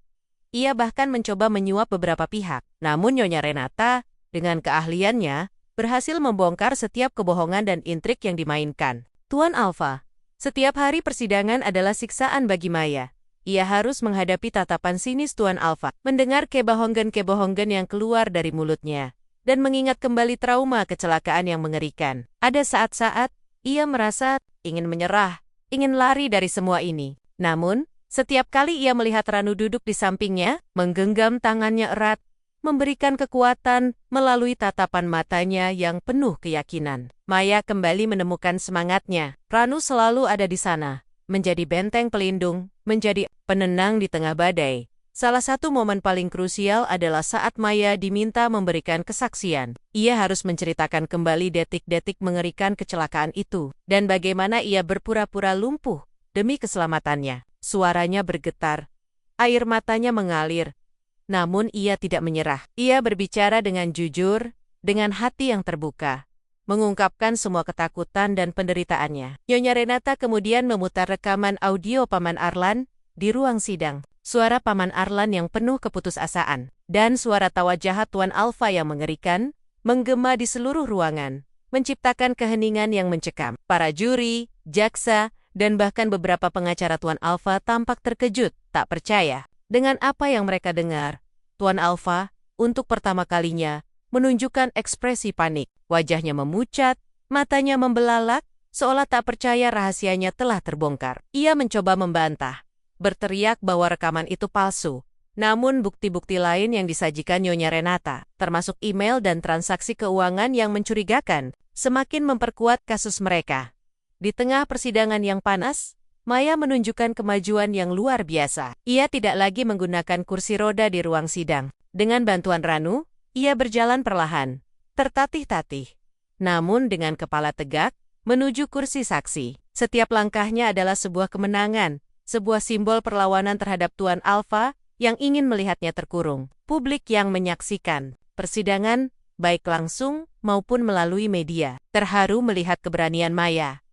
Ia bahkan mencoba menyuap beberapa pihak. Namun Nyonya Renata, dengan keahliannya, berhasil membongkar setiap kebohongan dan intrik yang dimainkan. Tuan Alpha, setiap hari persidangan adalah siksaan bagi Maya. Ia harus menghadapi tatapan sinis Tuan Alpha, mendengar kebohongan-kebohongan yang keluar dari mulutnya, dan mengingat kembali trauma kecelakaan yang mengerikan. Ada saat-saat, ia merasa ingin menyerah, ingin lari dari semua ini. Namun, setiap kali ia melihat Ranu duduk di sampingnya, menggenggam tangannya erat, memberikan kekuatan melalui tatapan matanya yang penuh keyakinan. Maya kembali menemukan semangatnya. Ranu selalu ada di sana, menjadi benteng pelindung, menjadi penenang di tengah badai. Salah satu momen paling krusial adalah saat Maya diminta memberikan kesaksian. Ia harus menceritakan kembali detik-detik mengerikan kecelakaan itu, dan bagaimana ia berpura-pura lumpuh demi keselamatannya. Suaranya bergetar, air matanya mengalir, namun ia tidak menyerah. Ia berbicara dengan jujur, dengan hati yang terbuka, mengungkapkan semua ketakutan dan penderitaannya. Nyonya Renata kemudian memutar rekaman audio Paman Arlan di ruang sidang. Suara Paman Arlan yang penuh keputusasaan, dan suara tawa jahat Tuan Alpha yang mengerikan, menggema di seluruh ruangan, menciptakan keheningan yang mencekam. Para juri, jaksa, dan bahkan beberapa pengacara Tuan Alpha tampak terkejut, tak percaya dengan apa yang mereka dengar. Tuan Alpha, untuk pertama kalinya, menunjukkan ekspresi panik. Wajahnya memucat, matanya membelalak, seolah tak percaya rahasianya telah terbongkar. Ia mencoba membantah, berteriak bahwa rekaman itu palsu. Namun bukti-bukti lain yang disajikan Nyonya Renata, termasuk email dan transaksi keuangan yang mencurigakan, semakin memperkuat kasus mereka. Di tengah persidangan yang panas, Maya menunjukkan kemajuan yang luar biasa. Ia tidak lagi menggunakan kursi roda di ruang sidang. Dengan bantuan Ranu, ia berjalan perlahan, tertatih-tatih, namun dengan kepala tegak, menuju kursi saksi. Setiap langkahnya adalah sebuah kemenangan, sebuah simbol perlawanan terhadap Tuan Alpha yang ingin melihatnya terkurung. Publik yang menyaksikan persidangan, baik langsung maupun melalui media, terharu melihat keberanian Maya.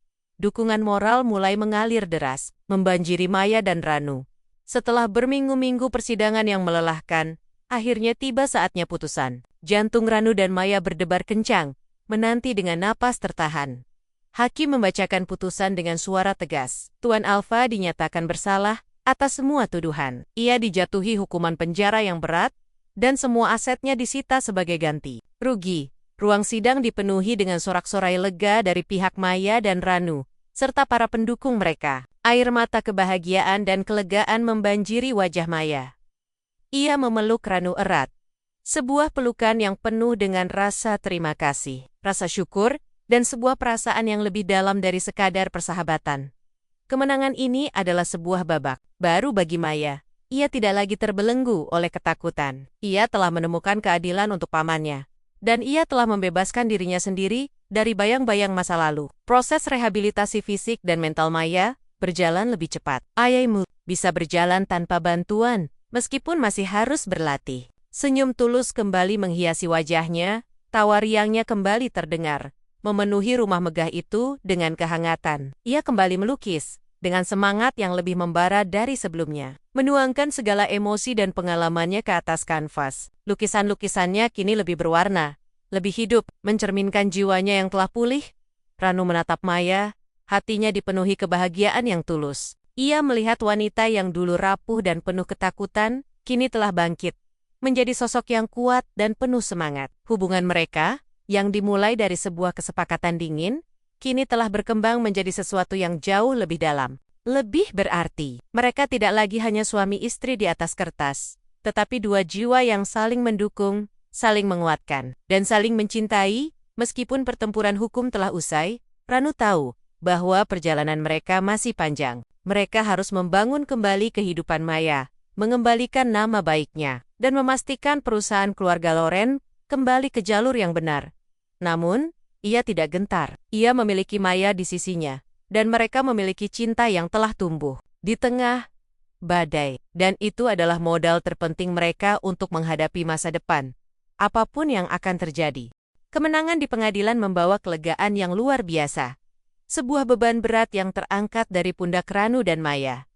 Dukungan moral mulai mengalir deras, membanjiri Maya dan Ranu. Setelah berminggu-minggu persidangan yang melelahkan, akhirnya tiba saatnya putusan. Jantung Ranu dan Maya berdebar kencang, menanti dengan napas tertahan. Hakim membacakan putusan dengan suara tegas. Tuan Alpha dinyatakan bersalah atas semua tuduhan. Ia dijatuhi hukuman penjara yang berat, dan semua asetnya disita sebagai ganti rugi. Ruang sidang dipenuhi dengan sorak-sorai lega dari pihak Maya dan Ranu, serta para pendukung mereka. Air mata kebahagiaan dan kelegaan membanjiri wajah Maya. Ia memeluk Ranu erat, Sebuah pelukan yang penuh dengan rasa terima kasih, rasa syukur, dan sebuah perasaan yang lebih dalam dari sekadar persahabatan. Kemenangan ini adalah sebuah babak baru bagi Maya. Ia tidak lagi terbelenggu oleh ketakutan. Ia telah menemukan keadilan untuk pamannya. Dan ia telah membebaskan dirinya sendiri dari bayang-bayang masa lalu. Proses rehabilitasi fisik dan mental Maya berjalan lebih cepat. Ayaimu bisa berjalan tanpa bantuan, meskipun masih harus berlatih. Senyum tulus kembali menghiasi wajahnya, tawa riangnya kembali terdengar, memenuhi rumah megah itu dengan kehangatan. Ia kembali melukis, dengan semangat yang lebih membara dari sebelumnya. Menuangkan segala emosi dan pengalamannya ke atas kanvas. Lukisan-lukisannya kini lebih berwarna, lebih hidup, mencerminkan jiwanya yang telah pulih. Ranu menatap Maya, hatinya dipenuhi kebahagiaan yang tulus. Ia melihat wanita yang dulu rapuh dan penuh ketakutan, kini telah bangkit, menjadi sosok yang kuat dan penuh semangat. Hubungan mereka, yang dimulai dari sebuah kesepakatan dingin, kini telah berkembang menjadi sesuatu yang jauh lebih dalam. Lebih berarti, mereka tidak lagi hanya suami istri di atas kertas, tetapi dua jiwa yang saling mendukung, saling menguatkan, dan saling mencintai. Meskipun pertempuran hukum telah usai, Ranu tahu bahwa perjalanan mereka masih panjang. Mereka harus membangun kembali kehidupan Maya, mengembalikan nama baiknya, dan memastikan perusahaan keluarga Loren kembali ke jalur yang benar. Namun, ia tidak gentar. Ia memiliki Maya di sisinya, dan mereka memiliki cinta yang telah tumbuh di tengah badai. Dan itu adalah modal terpenting mereka untuk menghadapi masa depan, apapun yang akan terjadi. Kemenangan di pengadilan membawa kelegaan yang luar biasa. Sebuah beban berat yang terangkat dari pundak Ranu dan Maya.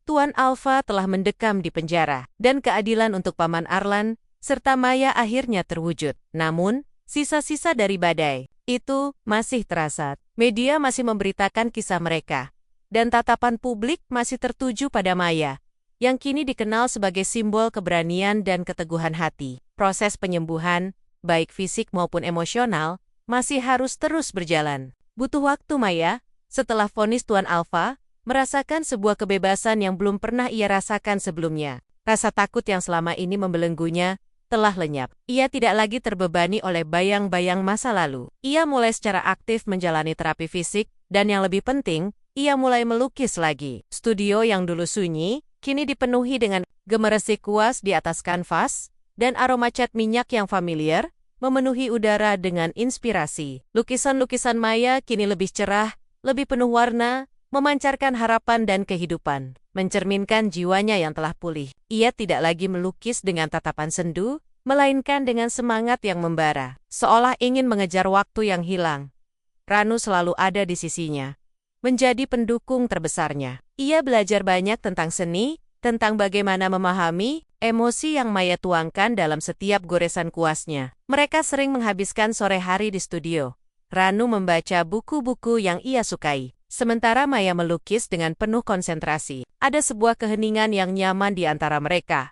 Tuan Alfa telah mendekam di penjara, dan keadilan untuk Paman Arlan serta Maya akhirnya terwujud. Namun, sisa-sisa dari badai itu masih terasa. Media masih memberitakan kisah mereka, dan tatapan publik masih tertuju pada Maya, yang kini dikenal sebagai simbol keberanian dan keteguhan hati. Proses penyembuhan, baik fisik maupun emosional, masih harus terus berjalan. Butuh waktu Maya, setelah vonis Tuan Alfa, merasakan sebuah kebebasan yang belum pernah ia rasakan sebelumnya. Rasa takut yang selama ini membelenggunya telah lenyap. Ia tidak lagi terbebani oleh bayang-bayang masa lalu. Ia mulai secara aktif menjalani terapi fisik, dan yang lebih penting, ia mulai melukis lagi. Studio yang dulu sunyi, kini dipenuhi dengan gemericik kuas di atas kanvas, dan aroma cat minyak yang familiar, memenuhi udara dengan inspirasi. Lukisan-lukisan Maya kini lebih cerah, lebih penuh warna, memancarkan harapan dan kehidupan, mencerminkan jiwanya yang telah pulih. Ia tidak lagi melukis dengan tatapan sendu, melainkan dengan semangat yang membara, seolah ingin mengejar waktu yang hilang. Ranu selalu ada di sisinya, menjadi pendukung terbesarnya. Ia belajar banyak tentang seni, tentang bagaimana memahami emosi yang Maya tuangkan dalam setiap goresan kuasnya. Mereka sering menghabiskan sore hari di studio. Ranu membaca buku-buku yang ia sukai, sementara Maya melukis dengan penuh konsentrasi. Ada sebuah keheningan yang nyaman di antara mereka.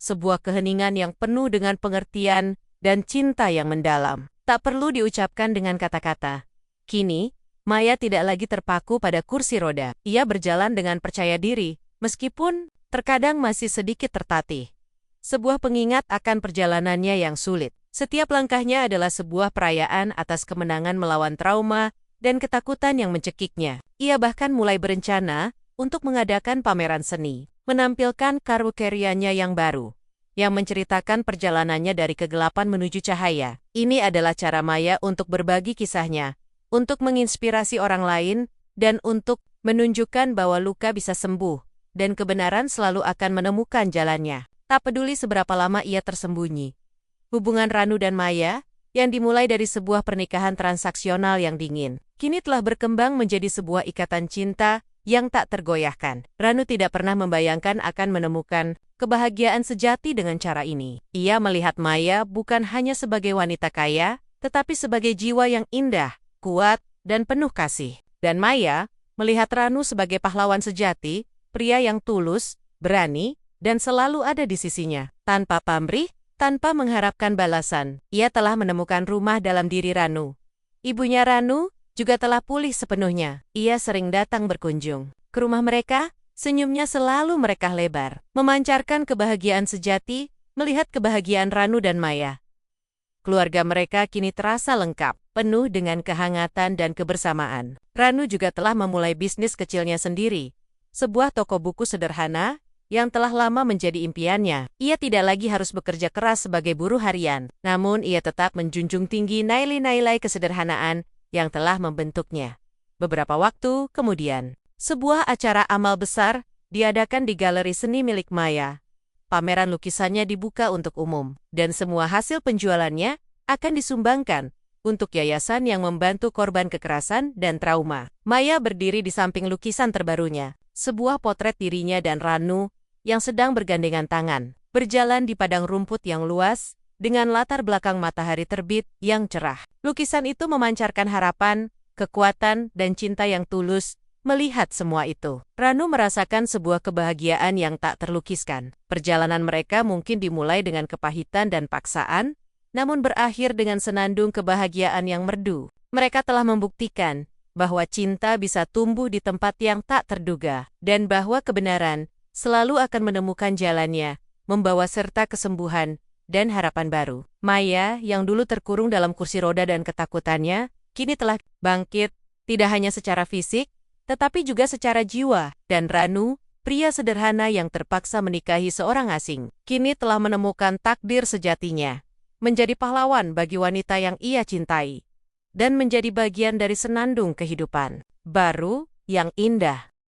Sebuah keheningan yang penuh dengan pengertian dan cinta yang mendalam. Tak perlu diucapkan dengan kata-kata. Kini, Maya tidak lagi terpaku pada kursi roda. Ia berjalan dengan percaya diri, meskipun terkadang masih sedikit tertatih. Sebuah pengingat akan perjalanannya yang sulit. Setiap langkahnya adalah sebuah perayaan atas kemenangan melawan trauma dan ketakutan yang mencekiknya. Ia bahkan mulai berencana untuk mengadakan pameran seni, menampilkan karya-karyanya yang baru, yang menceritakan perjalanannya dari kegelapan menuju cahaya. Ini adalah cara Maya untuk berbagi kisahnya, untuk menginspirasi orang lain, dan untuk menunjukkan bahwa luka bisa sembuh, dan kebenaran selalu akan menemukan jalannya. Tak peduli seberapa lama ia tersembunyi. Hubungan Ranu dan Maya, yang dimulai dari sebuah pernikahan transaksional yang dingin, kini telah berkembang menjadi sebuah ikatan cinta yang tak tergoyahkan. Ranu tidak pernah membayangkan akan menemukan kebahagiaan sejati dengan cara ini. Ia melihat Maya bukan hanya sebagai wanita kaya, tetapi sebagai jiwa yang indah, kuat, dan penuh kasih. Dan Maya melihat Ranu sebagai pahlawan sejati, pria yang tulus, berani, dan selalu ada di sisinya. Tanpa pamrih, tanpa mengharapkan balasan, ia telah menemukan rumah dalam diri Ranu. Ibunya Ranu juga telah pulih sepenuhnya. Ia sering datang berkunjung ke rumah mereka, senyumnya selalu merekah lebar, memancarkan kebahagiaan sejati, Melihat kebahagiaan Ranu dan Maya, keluarga mereka kini terasa lengkap, penuh dengan kehangatan dan kebersamaan. Ranu juga telah memulai bisnis kecilnya sendiri, sebuah toko buku sederhana yang telah lama menjadi impiannya. Ia tidak lagi harus bekerja keras sebagai buruh harian, namun ia tetap menjunjung tinggi nilai-nilai kesederhanaan yang telah membentuknya. Beberapa waktu kemudian, sebuah acara amal besar diadakan di galeri seni milik Maya. Pameran lukisannya dibuka untuk umum, dan semua hasil penjualannya akan disumbangkan untuk yayasan yang membantu korban kekerasan dan trauma. Maya berdiri di samping lukisan terbarunya, sebuah potret dirinya dan Ranu yang sedang bergandengan tangan, berjalan di padang rumput yang luas dengan latar belakang matahari terbit yang cerah. Lukisan itu memancarkan harapan, kekuatan, dan cinta yang tulus. Melihat semua itu, Ranu merasakan sebuah kebahagiaan yang tak terlukiskan. Perjalanan mereka mungkin dimulai dengan kepahitan dan paksaan, namun berakhir dengan senandung kebahagiaan yang merdu. Mereka telah membuktikan bahwa cinta bisa tumbuh di tempat yang tak terduga, dan bahwa kebenaran selalu akan menemukan jalannya, membawa serta kesembuhan dan harapan baru. Maya, yang dulu terkurung dalam kursi roda dan ketakutannya, kini telah bangkit, tidak hanya secara fisik, tetapi juga secara jiwa. Dan Ranu, pria sederhana yang terpaksa menikahi seorang asing, kini telah menemukan takdir sejatinya, menjadi pahlawan bagi wanita yang ia cintai, dan menjadi bagian dari senandung kehidupan baru yang indah.